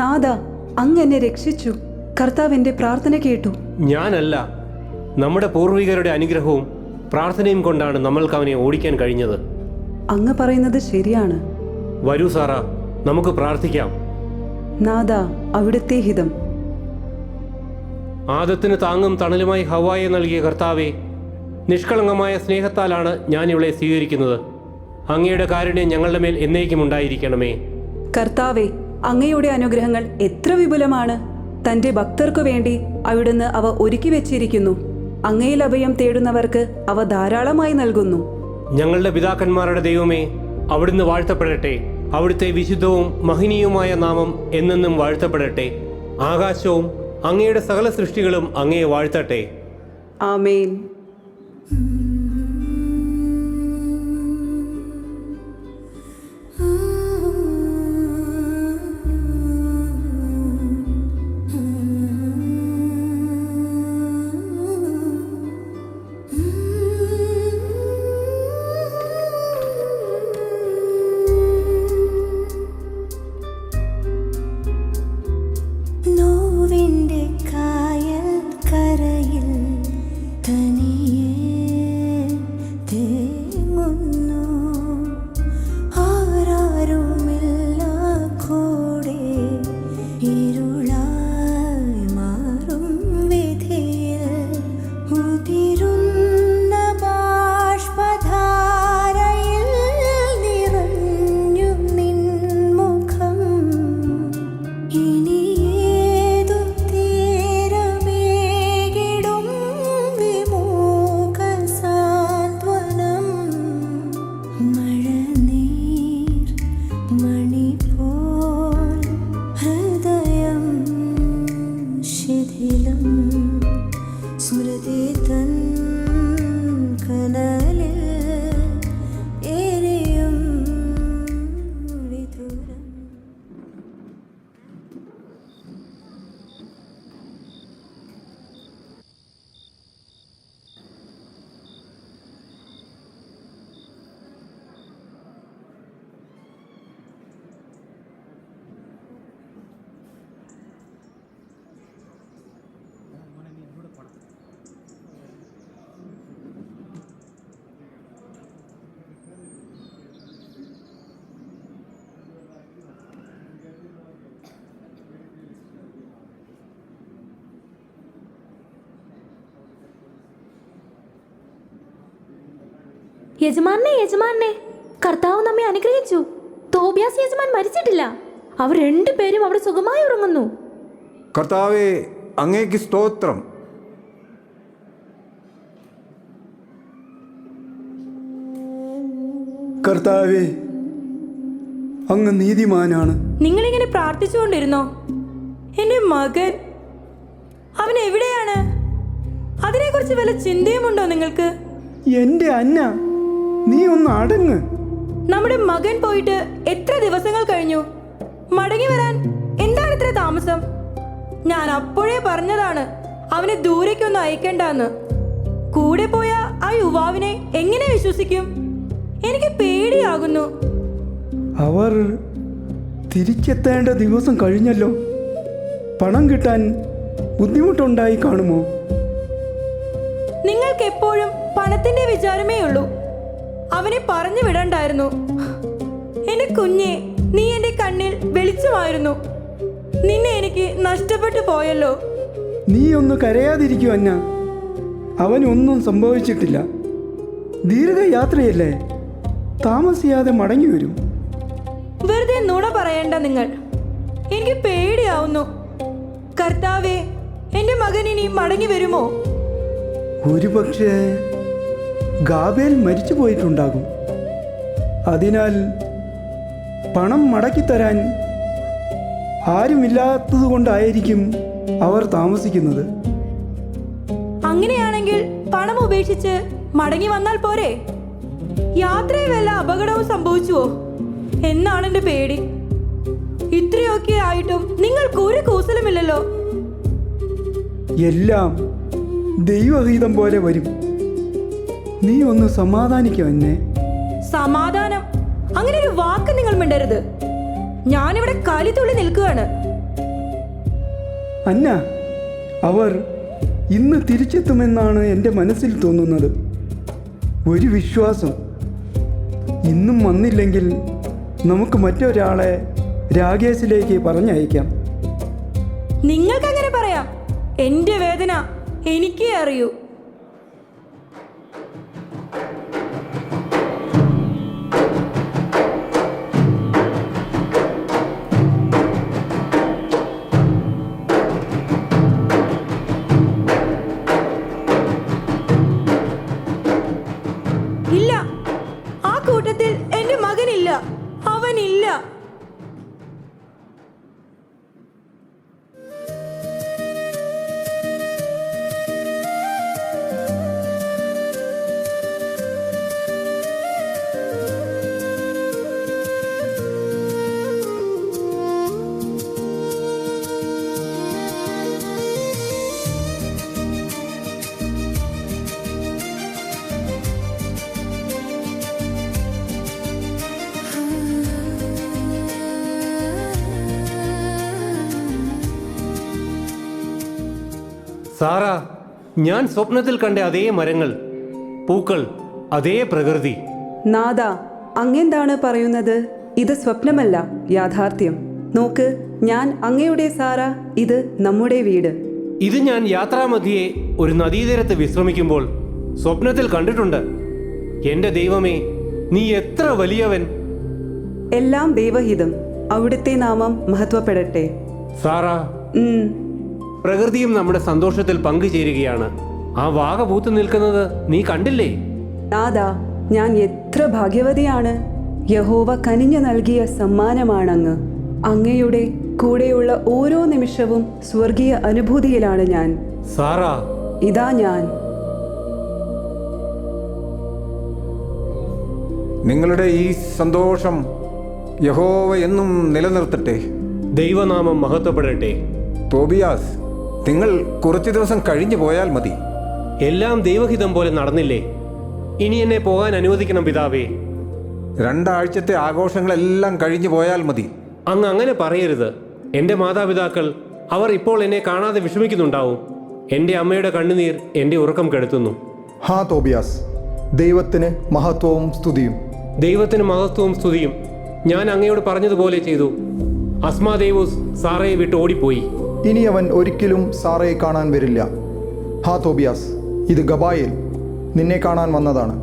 നാഥ, അങ്ങ് എന്നെ രക്ഷിച്ചു. കർത്താവ് എൻ്റെ പ്രാർത്ഥന കേട്ടു. ഞാനല്ല, നമ്മുടെ പൂർവികരുടെ അനുഗ്രഹവും പ്രാർത്ഥനയും കൊണ്ടാണ് നമ്മൾക്ക് അവനെ ഓടിക്കാൻ കഴിഞ്ഞത്. അങ്ങ് പറയുന്നത് ശരിയാണ്. വരൂ സാറ, നമുക്ക് പ്രാർത്ഥിക്കാം. നാഥ, അവിടുത്തെ ഹിതം. ആദത്തിന് താങ്ങും തണലുമായി ഹവ്വായെ നൽകിയ കർത്താവെ, നിഷ്കളങ്കമായ സ്നേഹത്താലാണ് ഞാൻ ഇവളെ സ്വീകരിക്കുന്നത്. അങ്ങയുടെ കാരുണ്യം ഞങ്ങളുടെ മേൽ എന്നേക്കും ഉണ്ടായിരിക്കണമേ. കർത്താവെ, അങ്ങയുടെ അനുഗ്രഹങ്ങൾ എത്ര വിപുലമാണ്. തന്റെ ഭക്തർക്കു വേണ്ടി അവിടുന്ന് അവ ഒരുക്കി വെച്ചിരിക്കുന്നു. അങ്ങയിൽ അഭയം തേടുന്നവർക്ക് അവ ധാരാളമായി നൽകുന്നു. ഞങ്ങളുടെ പിതാക്കന്മാരുടെ ദൈവമേ, അവിടുന്ന് വാഴ്ത്തപ്പെടട്ടെ. അവിടുത്തെ വിശുദ്ധവും മഹനീയവുമായ നാമം എന്നെന്നും വാഴ്ത്തപ്പെടട്ടെ. ആകാശവും അങ്ങയുടെ സകല സൃഷ്ടികളും അങ്ങയെ വാഴ്ത്തട്ടെ. ആമേൻ. നോവിൻ്റെ കായൽ കരയിൽ തനിയെ തേങ്ങുന്നു. ആരാരുമില്ല കൂടെ ഇരുളായി മാറും വിധിയിൽ ഉതിരുന്ന ബാഷ്പധാരയിൽ നിറഞ്ഞു നിൻ മുഖം. ഇനി ഏതു തീരമേകിടും വിമുഖ സാന്ത്വനം. മഴനീർ മണി പോൽ ഹൃദയം ശിഥിലം. സ്മൃതി തൻ കനലിൽ എരിയും വിദൂരം. യജമാനെ, യജമാനെ, കർത്താവ് നമ്മെ അനുഗ്രഹിച്ചു. തോബിയാസ് യജമാൻ മരിച്ചിട്ടില്ല. അവർ രണ്ടുപേരും അവിടെ സുഖമായി ഉറങ്ങുന്നു. കർത്താവെ, അങ്ങേക്ക് സ്തോത്രം. കർത്താവേ, അങ്ങ് നീതിമാനാണ്. നിങ്ങളിങ്ങനെ പ്രാർത്ഥിച്ചുകൊണ്ടിരുന്നോ? എന്റെ മകൻ, അവൻ എവിടെയാണ്? അതിനെക്കുറിച്ച് വല്ല ചിന്തയുമുണ്ടോ നിങ്ങൾക്ക്? എൻ്റെ അന്ന, നീ ഒന്ന് അടങ്ങ്. നമ്മുടെ മകൻ പോയിട്ട് എത്ര ദിവസങ്ങൾ കഴിഞ്ഞു? മടങ്ങി വരാൻ എന്താണ് ഇത്ര താമസം? ഞാൻ അപ്പോഴേ പറഞ്ഞതാണ് അവനെ ദൂരേക്കൊന്നും അയക്കണ്ടെന്ന്. കൂടെ പോയ ആ യുവാവിനെ എങ്ങനെ വിശ്വസിക്കും? എനിക്ക് പേടിയാകുന്നു. അവർ തിരിച്ചെത്തേണ്ട ദിവസം കഴിഞ്ഞല്ലോ. പണം കിട്ടാൻ ബുദ്ധിമുട്ടുണ്ടായി കാണുമോ? നിങ്ങൾക്ക് എപ്പോഴും പണത്തിന്റെ വിചാരമേ ഉള്ളൂ. അവനെ പറഞ്ഞു വിടണ്ടായിരുന്നു. എന്റെ കുഞ്ഞെ, നീ എന്റെ കണ്ണിൽ വെളിച്ചമായിരുന്നു. നിന്നെ എനിക്ക് നഷ്ടപ്പെട്ടു പോയല്ലോ. നീ ഒന്ന് കരയാതിരിക്കൂ അന്ന. അവനൊന്നും സംഭവിച്ചിട്ടില്ല. ദീർഘയാത്രയല്ലേ, താമസിയാതെ മടങ്ങി വരും. വെറുതെ നുണ പറയണ്ട നിങ്ങൾ. എനിക്ക് പേടിയാവുന്നു. കർത്താവേ, എന്റെ മകൻ ഇനി മടങ്ങി വരുമോ? ഒരുപക്ഷെ ഗാബേൽ മരിച്ചു പോയിട്ടുണ്ടാകും. അതിനാൽ പണം മടക്കിത്തരാൻ ആരുമില്ലാത്തത് കൊണ്ടായിരിക്കും അവർ താമസിക്കുന്നത്. അങ്ങനെയാണെങ്കിൽ പണം ഉപേക്ഷിച്ച് മടങ്ങി വന്നാൽ പോരെ? യാത്രയിൽ വല്ല അപകടവും സംഭവിച്ചുവോ എന്നാണ് എന്റെ പേടി. ഇത്രയൊക്കെ ആയിട്ടും നിങ്ങൾക്ക് ഒരു കൂസലുമില്ലല്ലോ. എല്ലാം ദൈവഹിതം പോലെ വരും. നീ ഒന്ന് സമാധാനിക്കും എന്നെ. സമാധാനം? അങ്ങനെ ഒരു വാക്ക് നിങ്ങൾ മിണ്ടരുത്. ഞാനിവിടെ കലിതുള്ളി നിൽക്കുകയാണ്. അന്ന, അവർ ഇന്ന് തിരിച്ചെത്തുമെന്നാണ് എൻ്റെ മനസ്സിൽ തോന്നുന്നത്. ഒരു വിശ്വാസം, ഇന്നും വന്നില്ലെങ്കിൽ നമുക്ക് മറ്റൊരാളെ രാകേശിലേക്ക് പറഞ്ഞയക്കാം. നിങ്ങൾക്കങ്ങനെ പറയാം. എൻ്റെ വേദന എനിക്കേ അറിയൂ. ഇല്ല, ആ കൂട്ടത്തിൽ എൻ്റെ മകനില്ല. അവനില്ല. സാറ, ഞാൻ സ്വപ്നത്തിൽ കണ്ട അതേ മരങ്ങൾ, പൂക്കൾ, അതേ പ്രകൃതി. നാദ, അങ്ങെന്താണ് പറയുന്നത്? ഇത് സ്വപ്നമല്ല, യാഥാർത്ഥ്യം. നോക്ക്, ഞാൻ അങ്ങയുടെ സാറ, ഇത് നമ്മുടെ വീട്. ഇത് ഞാൻ യാത്രാമധ്യേ ഒരു നദീതീരത്ത് വിശ്രമിക്കുമ്പോൾ സ്വപ്നത്തിൽ കണ്ടിട്ടുണ്ട്. എന്റെ ദൈവമേ, നീ എത്ര വലിയവൻ! എല്ലാം ദൈവഹിതം. അവിടുത്തെ നാമം മഹത്വപ്പെടട്ടെ. സാറ, പ്രകൃതിയും നമ്മുടെ സന്തോഷത്തിൽ പങ്കുചേരുകയാണ്. ആ വാഗ പൂത്തു നിൽക്കുന്നത് നീ കണ്ടില്ലേ? നാദാ, ഞാൻ എത്ര ഭാഗ്യവതിയാണ്. യഹോവ കനിഞ്ഞു നൽകിയ സമ്മാനമാണങ്ങ്. അങ്ങയുടെ കൂടെയുള്ള ഓരോ നിമിഷവും സ്വർഗീയ അനുഭൂതിയിലാണ് ഞാൻ. സാറ, ഇതാ ഞാൻ. നിങ്ങളുടെ ഈ സന്തോഷം യഹോവ എന്നും നിലനിർത്തട്ടെ. ദൈവനാമം മഹത്വപ്പെടട്ടെ. തോബിയാസ്, നിങ്ങൾ കുറച്ചു ദിവസം കഴിഞ്ഞു പോയാൽ മതി. എല്ലാം ദൈവഹിതം പോലെ നടന്നില്ലേ? ഇനി എന്നെ പോകാൻ അനുവദിക്കണം പിതാവേ. 2 ആഴ്ചത്തെ ആഘോഷങ്ങളെല്ലാം കഴിഞ്ഞു പോയാൽ മതി. അങ്ങ് അങ്ങനെ പറയരുത്. എൻ്റെ മാതാപിതാക്കൾ, അവർ ഇപ്പോൾ എന്നെ കാണാതെ വിഷമിക്കുന്നുണ്ടാവും. എൻ്റെ അമ്മയുടെ കണ്ണുനീർ എൻ്റെ ഉറക്കം കെടുത്തുന്നു. ഹാ തോബിയാസ്, ദൈവത്തിന് മഹത്വവും സ്തുതിയും. ദൈവത്തിന് മഹത്വവും സ്തുതിയും. ഞാൻ അങ്ങയോട് പറഞ്ഞതുപോലെ ചെയ്തു. അസ്മാദേവൂസ് സാറയെ വിട്ട് ഓടിപ്പോയി. ഇനി അവൻ ഒരിക്കലും സാറയെ കാണാൻ വരില്ല. ഹാ തോബിയാസ്, ഇത് ഗബായേൽ നിന്നെ കാണാൻ വന്നതാണ്.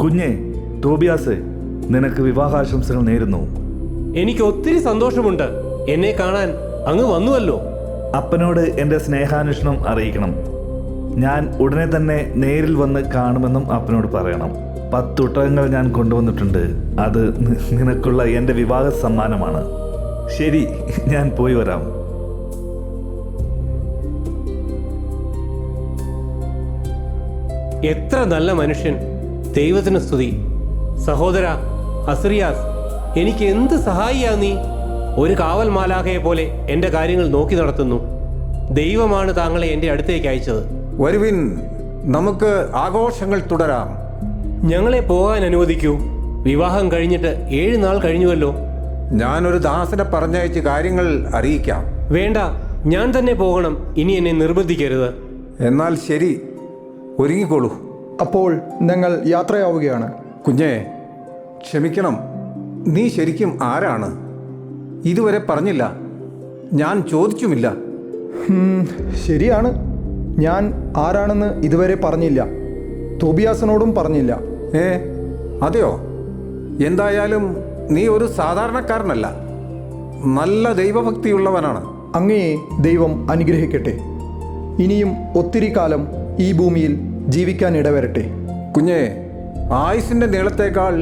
കുഞ്ഞെ തോബിയാസ്, നിനക്ക് വിവാഹാശംസകൾ നേരുന്നു. എനിക്ക് ഒത്തിരി സന്തോഷമുണ്ട്. എന്നെ കാണാൻ അങ്ങ് വന്നുവല്ലോ. അപ്പനോട് എൻ്റെ സ്നേഹാന്വേഷണം അറിയിക്കണം. ഞാൻ ഉടനെ തന്നെ നേരിൽ വന്ന് കാണുമെന്നും അപ്പനോട് പറയണം. 10 ഒട്ടകങ്ങൾ ഞാൻ കൊണ്ടുവന്നിട്ടുണ്ട്. അത് നിനക്കുള്ള എൻ്റെ വിവാഹ സമ്മാനമാണ്. ശരി, ഞാൻ പോയി വരാം. എത്ര നല്ല മനുഷ്യൻ! ദൈവത്തിന് സ്തുതി. സഹോദര അസ്രിയാസ്, എനിക്ക് എന്ത് സഹായിയാ നീ? ഒരു കാവൽ മാലാഖയെ പോലെ എൻ്റെ കാര്യങ്ങൾ നോക്കി നടത്തുന്നു. ദൈവമാണ് താങ്കളെ എൻ്റെ അടുത്തേക്ക് അയച്ചത്. വരുവിൻ, നമുക്ക് ആഘോഷങ്ങൾ തുടരാം. ഞങ്ങളെ പോകാൻ അനുവദിക്കൂ. വിവാഹം കഴിഞ്ഞിട്ട് 7 നാൾ കഴിഞ്ഞുവല്ലോ. ഞാനൊരു ദാസനെ പറഞ്ഞയച്ച് കാര്യങ്ങൾ അറിയിക്കാം. വേണ്ട, ഞാൻ തന്നെ പോകണം. ഇനി എന്നെ നിർബന്ധിക്കരുത്. എന്നാൽ ശരി, ഒരുങ്ങിക്കോളൂ. അപ്പോൾ ഞങ്ങൾ യാത്രയാവുകയാണ്. കുഞ്ഞെ, ക്ഷമിക്കണം. നീ ശരിക്കും ആരാണ്? ഇതുവരെ പറഞ്ഞില്ല. ഞാൻ ചോദിച്ചുമില്ല. ശരിയാണ്, ഞാൻ ആരാണെന്ന് ഇതുവരെ പറഞ്ഞില്ല. തോബിയാസിനോടും പറഞ്ഞില്ല. അതെയോ? എന്തായാലും നീ ഒരു സാധാരണക്കാരനല്ല, നല്ല ദൈവഭക്തിയുള്ളവനാണ്. അങ്ങയെ ദൈവം അനുഗ്രഹിക്കട്ടെ. ഇനിയും ഒത്തിരി കാലം ഈ ഭൂമിയിൽ ജീവിക്കാൻ ഇടവരട്ടെ. കുഞ്ഞെ, ആയുസിൻ്റെ നീളത്തേക്കാൾ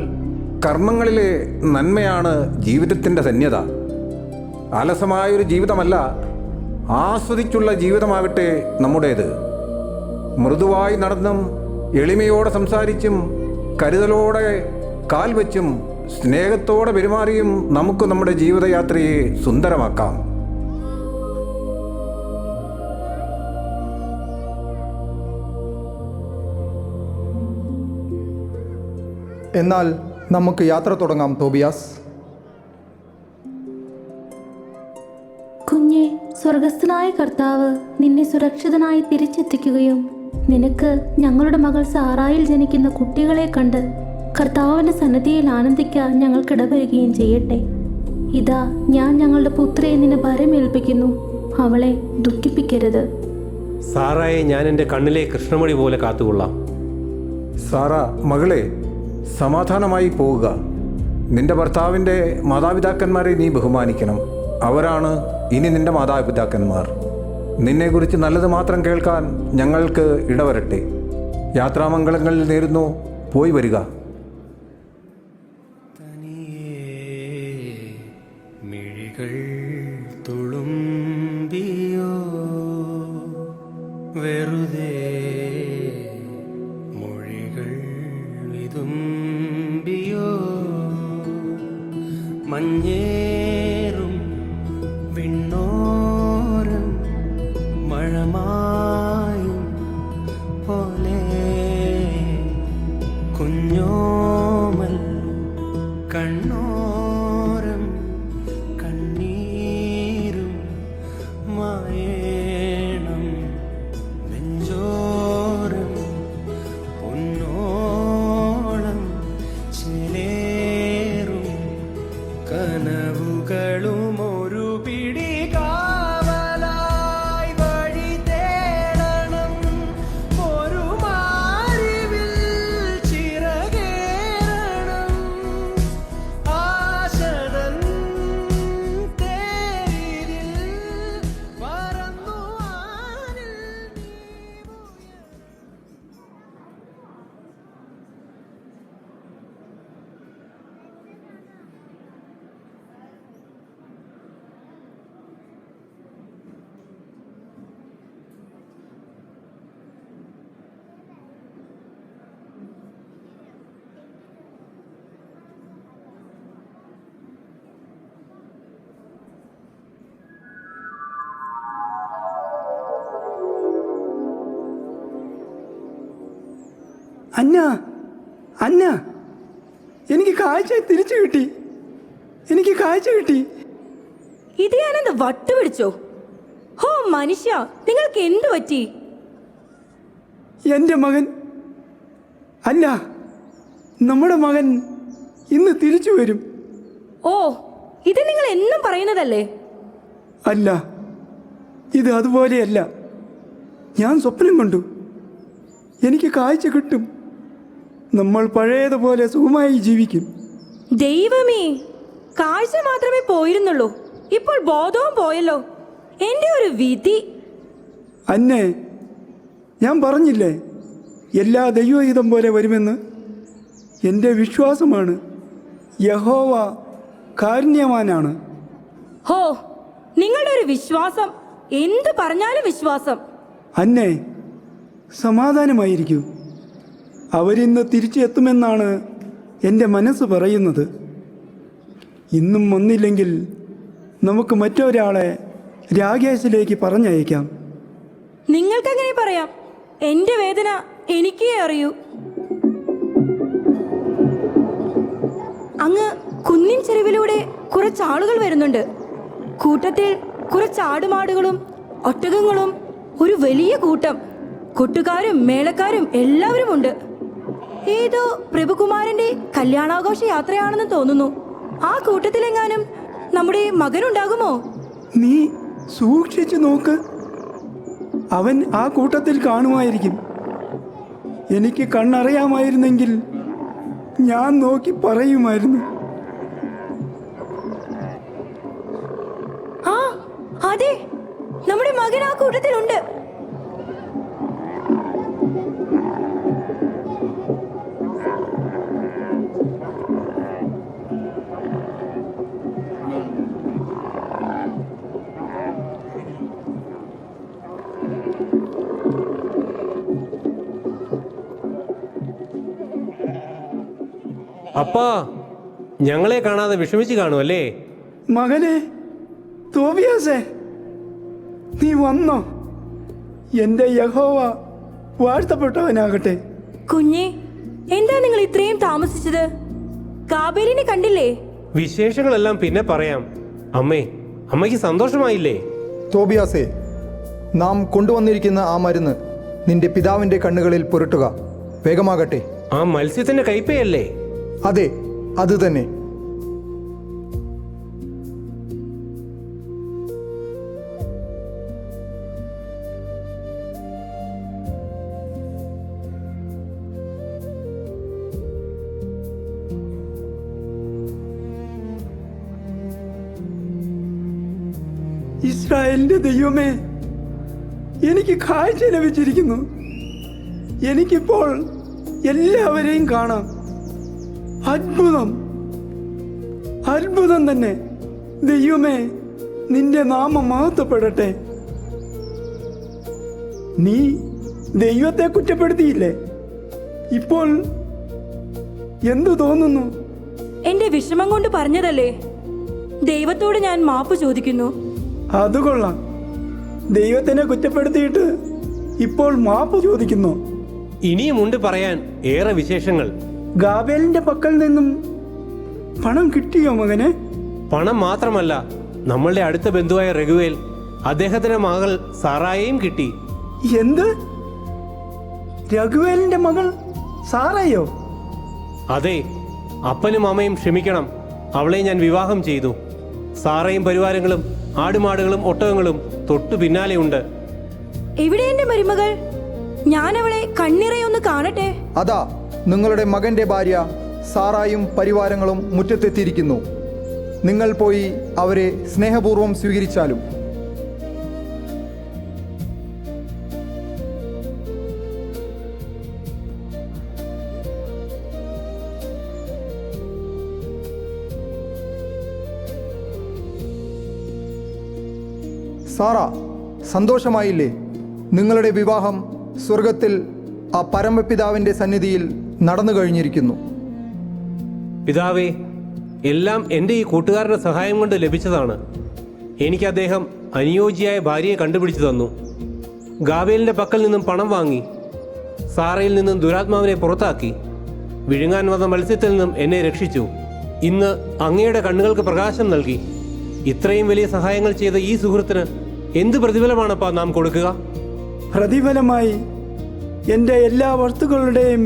കർമ്മങ്ങളിലെ നന്മയാണ് ജീവിതത്തിൻ്റെ ധന്യത. അലസമായൊരു ജീവിതമല്ല, ആസ്വദിച്ചുള്ള ജീവിതമാകട്ടെ നമ്മുടേത്. മൃദുവായി നടന്നും എളിമയോടെ സംസാരിച്ചും കരുതലോടെ കാൽ വച്ചും സ്നേഹത്തോടെ പെരുമാറിയും നമുക്ക് നമ്മുടെ ജീവിതയാത്രയെ സുന്ദരമാക്കാം. എന്നാൽ നമുക്ക് യാത്ര തുടങ്ങാം തോബിയാസ്. കുഞ്ഞെ, സ്വർഗസ്ഥനായ കർത്താവ് നിന്നെ സുരക്ഷിതനായി തിരിച്ചെത്തിക്കുകയും നിനക്ക് ഞങ്ങളുടെ മകൾ സാറായിൽ ജനിക്കുന്ന കുട്ടികളെ കണ്ട് കർത്താവിൻ്റെ സന്നിധിയിൽ ആനന്ദിക്കാൻ ഞങ്ങൾക്കിടവരുകയും ചെയ്യട്ടെ. ഇതാ ഞാൻ ഞങ്ങളുടെ പുത്രിയെ നിന്നെ ഭരമേൽപ്പിക്കുന്നു, അവളെ ദുഃഖിപ്പിക്കരുത്. സാറായെ ഞാൻ എൻ്റെ കണ്ണിലെ കൃഷ്ണമണി പോലെ കാത്തുകൊള്ളാം. സാറ മകളെ, സമാധാനമായി പോവുക. നിന്റെ ഭർത്താവിൻ്റെ മാതാപിതാക്കന്മാരെ നീ ബഹുമാനിക്കണം. അവരാണ് ഇനി നിന്റെ മാതാപിതാക്കന്മാർ. നിന്നെക്കുറിച്ച് നല്ലത് മാത്രം കേൾക്കാൻ ഞങ്ങൾക്ക് ഇടവരട്ടെ. യാത്രാമംഗളങ്ങളിൽ നേരുന്നു. പോയി വരിക. മിഴികൾ തുളുമ്പിയോ വെറുതെ മൊഴികൾ വിതുമ്പിയോ മഞ്ഞേറും വിണ്ണോരം മഴമായും പോലെ കുഞ്ഞോമൽ കണ്ണോരം കണ്ണീരും മായേണം നെഞ്ചോരം പൊന്നോളം ചേലേറും കനവുകളും ഒരു പിടി കാവലായി വഴി തേടണം ഒരു മാറിവിൽ ചിറകേറണം ആശതൻ തേരിൽ പറന്നു വാനിൽ അന്ന അന്ന, എനിക്ക് കാഴ്ച തിരിച്ചു കിട്ടി. എനിക്ക് കാഴ്ച കിട്ടി. ഇത് ഞാനെന്ത് വട്ട് പിടിച്ചോ? ഹോ മനുഷ്യ, നിങ്ങൾക്ക് എന്തു പറ്റി? എൻ്റെ മകൻ അല്ല, നമ്മുടെ മകൻ ഇന്ന് തിരിച്ചു വരും. ഓ, ഇത് നിങ്ങൾ എന്നും പറയുന്നതല്ലേ? അല്ല, ഇത് അതുപോലെയല്ല. ഞാൻ സ്വപ്നം കണ്ടു. എനിക്ക് കാഴ്ച കിട്ടും. നമ്മൾ പഴയതുപോലെ സുഖമായി ജീവിക്കും. ദൈവമേ, കാഴ്ച മാത്രമേ പോയിരുന്നുള്ളൂ, ഇപ്പോൾ ബോധവും പോയല്ലോ. എൻ്റെ ഒരു വിധി. അന്നേ, ഞാൻ പറഞ്ഞില്ലേ എല്ലാ ദൈവഹിതം പോലെ വരുമെന്ന്. എൻ്റെ വിശ്വാസമാണ്. യഹോവ കാരുണ്യവാനാണ്. ഹോ, നിങ്ങളുടെ ഒരു വിശ്വാസം, എന്ത് പറഞ്ഞാലും വിശ്വാസം. അന്നേ, സമാധാനമായിരിക്കൂ. അവരിന്ന് തിരിച്ചു എത്തുമെന്നാണ് എൻ്റെ മനസ്സ് പറയുന്നത്. ഇന്നും വന്നില്ലെങ്കിൽ നമുക്ക് മറ്റൊരാളെ രാകേശിലേക്ക് പറഞ്ഞയക്കാം. നിങ്ങൾക്കങ്ങനെ പറയാം. എൻ്റെ വേദന എനിക്കേ അറിയൂ. അങ്ങ് കുന്നിൻ ചെരുവിലൂടെ കുറച്ചാളുകൾ വരുന്നുണ്ട്. കൂട്ടത്തിൽ കുറച്ചാടുമാടുകളും ഒട്ടകങ്ങളും ഒരു വലിയ കൂട്ടം. കൊട്ടുകാരും മേളക്കാരും എല്ലാവരും ഉണ്ട്. ഏതോ പ്രഭുകുമാരന്റെ കല്യാണാഘോഷ യാത്രയാണെന്ന് തോന്നുന്നു. ആ കൂട്ടത്തിലെങ്ങാനും നമ്മുടെ മകനുണ്ടാകുമോ? നീ സൂക്ഷിച്ചു നോക്ക്. അവൻ ആ കൂട്ടത്തിൽ കാണുമായിരിക്കും. എനിക്ക് കണ്ണറിയാമായിരുന്നെങ്കിൽ ഞാൻ നോക്കി പറയുമായിരുന്നു. ആ, അതെ, നമ്മുടെ മകൻ ആ കൂട്ടത്തിലുണ്ട്. അപ്പാ, ഞങ്ങളെ കാണാതെ വിഷമിച്ച് കാണുമല്ലേ? മകനെ തോബിയാസേ, നീ വന്നോ? എൻ്റെ യഹോവ വാഴ്ത്തപ്പെട്ടവനാകട്ടെ. കുഞ്ഞെ, എന്താ നിങ്ങൾ ഇത്രയും താമസിച്ചത്? കാബേലിനെ കണ്ടില്ലേ? വിശേഷങ്ങളെല്ലാം പിന്നെ പറയാം. അമ്മേ, അമ്മയ്ക്ക് സന്തോഷമായില്ലേ? തോബിയാസേ, നാം കൊണ്ടുവന്നിരിക്കുന്ന ആ മരുന്ന് നിന്റെ പിതാവിൻ്റെ കണ്ണുകളിൽ പുരട്ടുക. വേഗമാകട്ടെ. ആ മത്സ്യത്തിന്റെ കൈപ്പയല്ലേ? അതെ, അത് തന്നെ. ഇസ്രായേലിന്റെ ദൈവമേ, എനിക്ക് കാഴ്ച ലഭിച്ചിരിക്കുന്നു. എനിക്കിപ്പോൾ എല്ലാവരെയും കാണാം. അത്ഭുതം, അത്ഭുതം തന്നെ. ദൈവമേ, നിന്റെ നാമം മഹത്വപ്പെടട്ടെ. നീ ദൈവത്തെ കുറ്റപ്പെടുത്തിയില്ലേ? ഇപ്പോൾ എന്തു തോന്നുന്നു? എന്റെ വിഷമം കൊണ്ട് പറഞ്ഞതല്ലേ. ദൈവത്തോട് ഞാൻ മാപ്പ് ചോദിക്കുന്നു. അത് കൊള്ളാം. ദൈവത്തിനെ കുറ്റപ്പെടുത്തിയിട്ട് ഇപ്പോൾ മാപ്പ് ചോദിക്കുന്നു. ഇനിയുമുണ്ട് പറയാൻ ഏറെ വിശേഷങ്ങൾ. ഗാബേലിന്റെ പക്കൽ നിന്നും പണം കിട്ടിയോ മകനെ? പണം മാത്രമല്ല, നമ്മളുടെ അടുത്ത ബന്ധുവായ രഘുവേൽ, അദ്ദേഹത്തിന്റെ മകൾ സാറായെയും കിട്ടി. എന്ത്? രഘുവേലിന്റെ മകൾ സാറയോ? അതെ, അപ്പനും അമ്മയും ക്ഷമിക്കണം, അവളെ ഞാൻ വിവാഹം ചെയ്തു. സാറയും പരിവാരങ്ങളും ആടുമാടുകളും ഒട്ടകങ്ങളും തൊട്ടു പിന്നാലെയുണ്ട്. എവിടെ എന്റെ മരുമകൾ? ഞാൻ അവളെ കണ്ണിറയൊന്ന് കാണട്ടെ. അതാ നിങ്ങളുടെ മകന്റെ ഭാര്യ സാറായും പരിവാരങ്ങളും മുറ്റത്തെത്തിയിരിക്കുന്നു. നിങ്ങൾ പോയി അവരെ സ്നേഹപൂർവ്വം സ്വീകരിച്ചാലും. സാറ, സന്തോഷമായില്ലേ? നിങ്ങളുടെ വിവാഹം സ്വർഗത്തിൽ ആ പരമപിതാവിൻ്റെ സന്നിധിയിൽ നടന്നു കഴിഞ്ഞിരിക്കുന്നു. പിതാവേ, എല്ലാം എൻ്റെ ഈ കൂട്ടുകാരുടെ സഹായം കൊണ്ട് ലഭിച്ചതാണ്. എനിക്ക് അദ്ദേഹം അനുയോജ്യയായ ഭാര്യയെ കണ്ടുപിടിച്ചു തന്നു. ഗാബേലിൻ്റെ പക്കൽ നിന്നും പണം വാങ്ങി. സാറയിൽ നിന്നും ദുരാത്മാവിനെ പുറത്താക്കി. വിഴുങ്ങാൻ വന്ന മത്സ്യത്തിൽ നിന്നും എന്നെ രക്ഷിച്ചു. ഇന്ന് അങ്ങയുടെ കണ്ണുകൾക്ക് പ്രകാശം നൽകി. ഇത്രയും വലിയ സഹായങ്ങൾ ചെയ്ത ഈ സുഹൃത്തിന് എന്ത് പ്രതിഫലമാണപ്പാ നാം കൊടുക്കുക? പ്രതിഫലമായി എൻ്റെ എല്ലാ വസ്തുക്കളുടെയും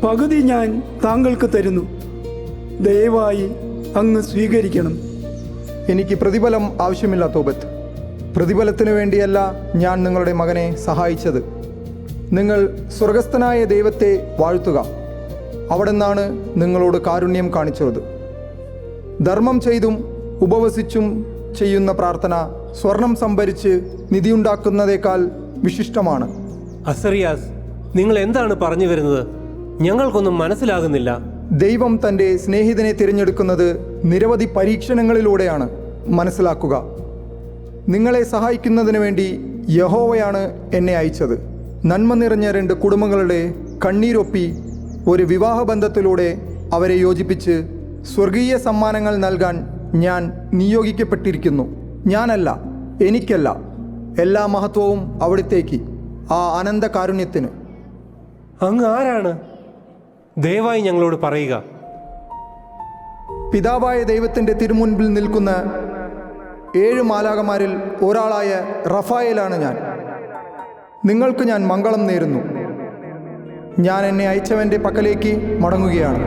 പകുതി ഞാൻ താങ്കൾക്ക് തരുന്നു. ദയവായി അങ്ങ് സ്വീകരിക്കണം. എനിക്ക് പ്രതിഫലം ആവശ്യമില്ല തോബത്ത്. പ്രതിഫലത്തിനു വേണ്ടിയല്ല ഞാൻ നിങ്ങളുടെ മകനെ സഹായിച്ചത്. നിങ്ങൾ സ്വർഗസ്ഥനായ ദൈവത്തെ വാഴ്ത്തുക. അവിടുന്നാണ് നിങ്ങളോട് കാരുണ്യം കാണിച്ചത്. ധർമ്മം ചെയ്തും ഉപവസിച്ചും ചെയ്യുന്ന പ്രാർത്ഥന സ്വർണം സംഭരിച്ച് നിധിയുണ്ടാക്കുന്നതേക്കാൾ വിശിഷ്ടമാണ്. അസറിയാസ്, നിങ്ങൾ എന്താണ് പറഞ്ഞു വരുന്നത്? ഞങ്ങൾക്കൊന്നും മനസ്സിലാകുന്നില്ല. ദൈവം തൻ്റെ സ്നേഹിതനെ തിരഞ്ഞെടുക്കുന്നത് നിരവധി പരീക്ഷണങ്ങളിലൂടെയാണ്. മനസ്സിലാക്കുക. നിങ്ങളെ സഹായിക്കുന്നതിന് വേണ്ടി യഹോവയാണ് എന്നെ അയച്ചത്. നന്മ നിറഞ്ഞ 2 കുടുംബങ്ങളുടെ കണ്ണീരൊപ്പി ഒരു വിവാഹബന്ധത്തിലൂടെ അവരെ യോജിപ്പിച്ച് സ്വർഗീയ സമ്മാനങ്ങൾ നൽകാൻ ഞാൻ നിയോഗിക്കപ്പെട്ടിരിക്കുന്നു. ഞാനല്ല, എനിക്കല്ല. എല്ലാ മഹത്വവും അവിടുത്തേക്ക്, ആ അനന്ത കാരുണ്യത്തിന്. അങ്ങ് ആരാണ്? ദയവായി ഞങ്ങളോട് പറയുക. പിതാവായ ദൈവത്തിൻ്റെ തിരുമുൻപിൽ നിൽക്കുന്ന 7 മാലാഖമാരിൽ ഒരാളായ റഫായേലാണ് ഞാൻ. നിങ്ങൾക്ക് ഞാൻ മംഗളം നേരുന്നു. ഞാൻ എന്നെ അയച്ചവൻ്റെ പക്കലേക്ക് മടങ്ങുകയാണ്.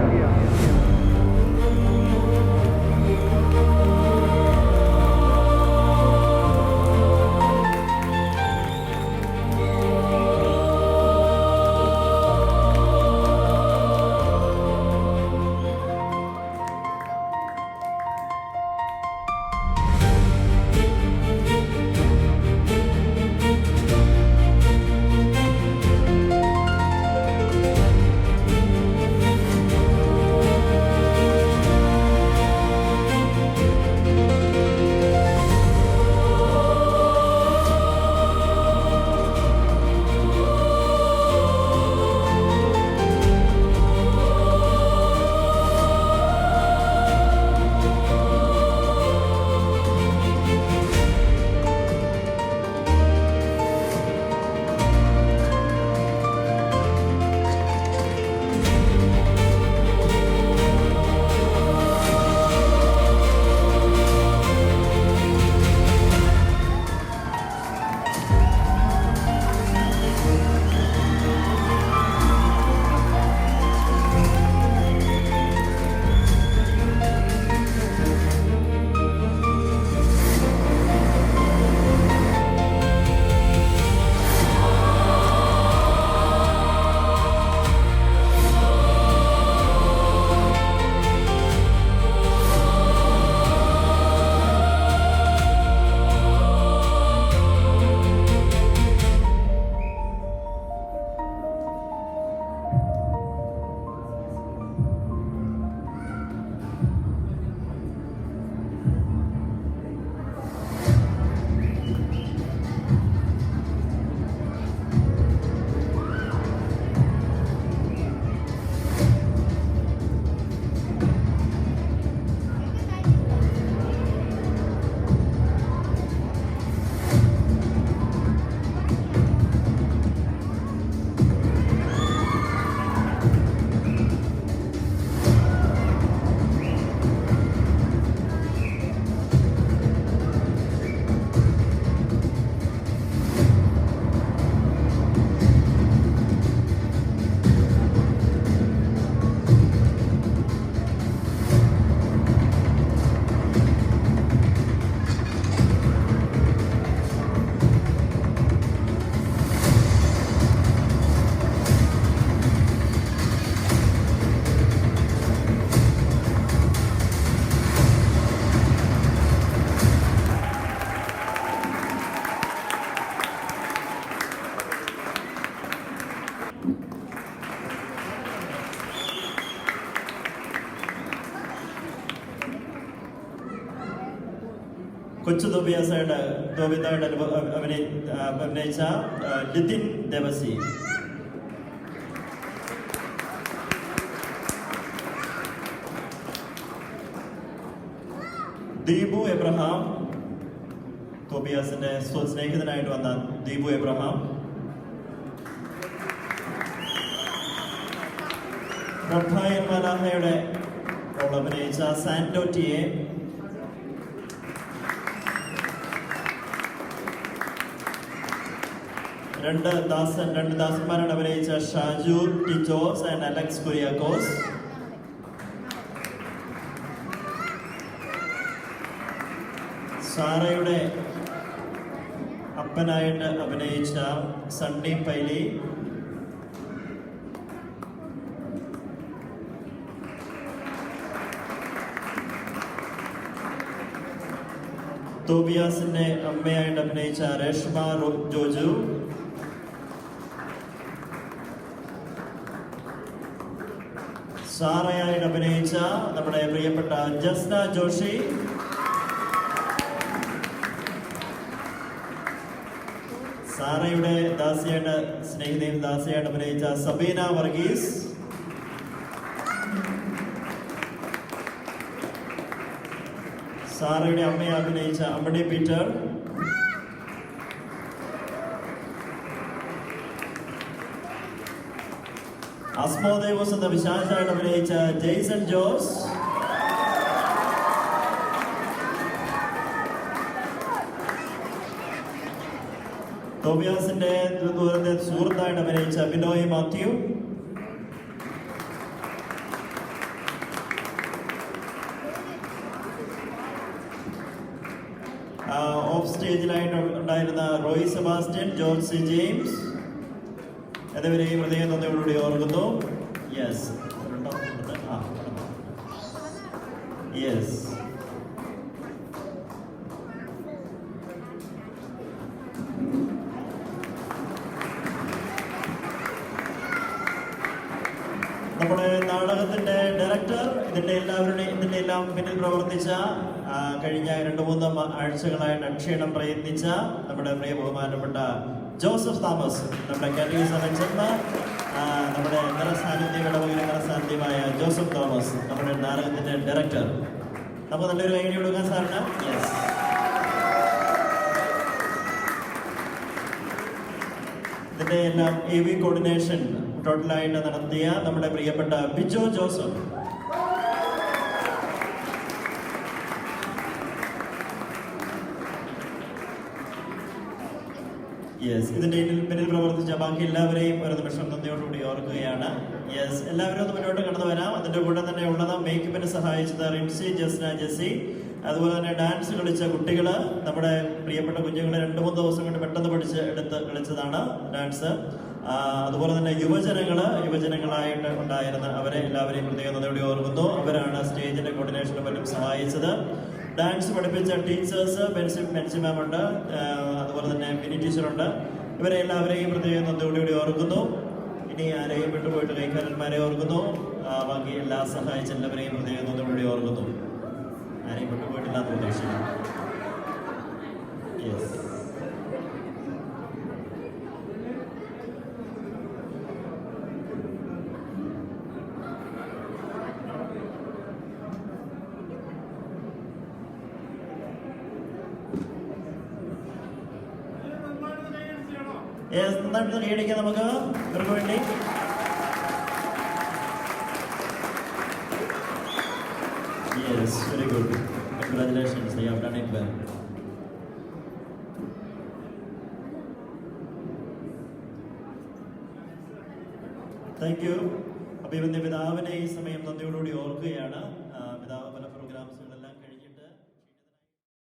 കൊച്ചു തോബിയാസായിട്ട് അഭിനയിച്ച ലിതിൻ ദേവസി. ദീപു എബ്രഹാം, തോബിയാസിന്റെ സ്നേഹിതനായിട്ട് വന്ന ദീപു എബ്രഹാം. റഫായൽ മലാഹയുടെ റോൾ അഭിനയിച്ച സാന്റോറ്റിയെ. രണ്ട് ദാസന്മാരാണ് അഭിനയിച്ച ഷാജു ടിജോസ് ആൻഡ് അലക്സ് കുര്യാക്കോസ്. സാറയുടെ അപ്പനായിട്ട് അഭിനയിച്ച സണ്ണി പൈലി. തോബിയാസിന്റെ അമ്മയായിട്ട് അഭിനയിച്ച രേഷ്മ ജോജു. സാറയായിട്ട് അഭിനയിച്ച നമ്മുടെ പ്രിയപ്പെട്ട ജസ്ന ജോഷി. സാറയുടെ സ്നേഹിതയും ദാസിയായിട്ട് അഭിനയിച്ച സബീന വർഗീസ്. സാറയുടെ അമ്മയെ അഭിനയിച്ച അമ്മണി പീറ്റർ. അസ്മോദേവോസ് എന്ന വിശാഖായിട്ട് അഭിനയിച്ച ജെയ്സൺ ജോസ്. തോബിയാസിന്റെ ദൂരത്തെ സുഹൃത്തായിട്ട് അഭിനയിച്ച ബിനോയ് മാത്യു. ഓഫ് സ്റ്റേജിലായിട്ട് ഉണ്ടായിരുന്ന Roy Sebastian, George C James എന്നിവരെയും ഹൃദയം നന്ദിയോടുകൂടി ഓർക്കുന്നു. യെസ് യെസ് നമ്മുടെ നാടകത്തിന്റെ ഡയറക്ടർ, ഇതിന്റെ എല്ലാം പിന്നിൽ പ്രവർത്തിച്ച, കഴിഞ്ഞ 2-3 ആഴ്ചകളായിട്ട് അക്ഷീണം പ്രയത്നിച്ച നമ്മുടെ പ്രിയ ബഹുമാനപ്പെട്ട ജോസഫ് തോമസ്, നമ്മുടെ കാറ്റഗറി ചെന്ന നമ്മുടെ നിറസാന്നിധ്യമായ ജോസഫ് തോമസ്, നമ്മുടെ നാടകത്തിന്റെ ഡയറക്ടർ. നമുക്ക് നല്ലൊരു ഐഡിയ കൊടുക്കാൻ സാറിന്. യെസ്, ഇതിന്റെ എല്ലാം AV കോർഡിനേഷൻ ടോട്ടലായിട്ട് നടത്തിയ നമ്മുടെ പ്രിയപ്പെട്ട ബിജോ ജോസഫ്. യെസ്, ഇതിന്റെ പിന്നിൽ പ്രവർത്തിച്ച ബാക്കി എല്ലാവരെയും ഒരു നിമിഷം നന്ദിയോടുകൂടി ഓർക്കുകയാണ്. യെസ്, എല്ലാവരും ഒന്ന് മുന്നോട്ട് കടന്നു വരാം. അതിന്റെ കൂടെ തന്നെ ഉള്ളത് മേക്കപ്പിന് സഹായിച്ചത് റിൻസി, ജസ്ന, ജെസ്സി, അതുപോലെ തന്നെ ഡാൻസ് കളിച്ച കുട്ടികള്, നമ്മുടെ പ്രിയപ്പെട്ട കുഞ്ഞുങ്ങളെ 2-3 ദിവസം കൊണ്ട് പെട്ടെന്ന് എടുത്ത് കളിച്ചതാണ് ഡാൻസ്. അതുപോലെ തന്നെ യുവജനങ്ങളായിട്ട് ഉണ്ടായിരുന്ന അവരെ എല്ലാവരെയും പ്രത്യേകം നന്ദിയോടെ ഓർക്കുന്നു. അവരാണ് സ്റ്റേജിന്റെ കോർഡിനേഷന് പറ്റും സഹായിച്ചത്. ഡാൻസ് പഠിപ്പിച്ച ടീച്ചേഴ്സ്, മെൻസി മാം ഉണ്ട്, അതുപോലെ തന്നെ മിനി ടീച്ചറുണ്ട്. ഇവരെ എല്ലാവരെയും പ്രത്യേകം നന്ദിയോടുകൂടി ഓർക്കുന്നു. ഇനി ആരെയും വിട്ടുപോയിട്ട് കൈക്കാരന്മാരെ ഓർക്കുന്നു. ബാക്കി സഹായിച്ച എല്ലാവരെയും പ്രത്യേകം നന്ദിയോടുകൂടി ഓർക്കുന്നു. ആരെയും വിട്ടുപോയിട്ടില്ലാത്ത പ്രതീക്ഷയാണ്. യെസ്, നന്നായിട്ട് കൈയടിക്കാം നമുക്ക് ഇവർക്ക് വേണ്ടി. Yes, very good. Congratulations, you have done it well. Thank you. അഭിവന്യ പിതാവിനെ ഈ സമയം നന്ദിയോടുകൂടി ഓർക്കുകയാണ്.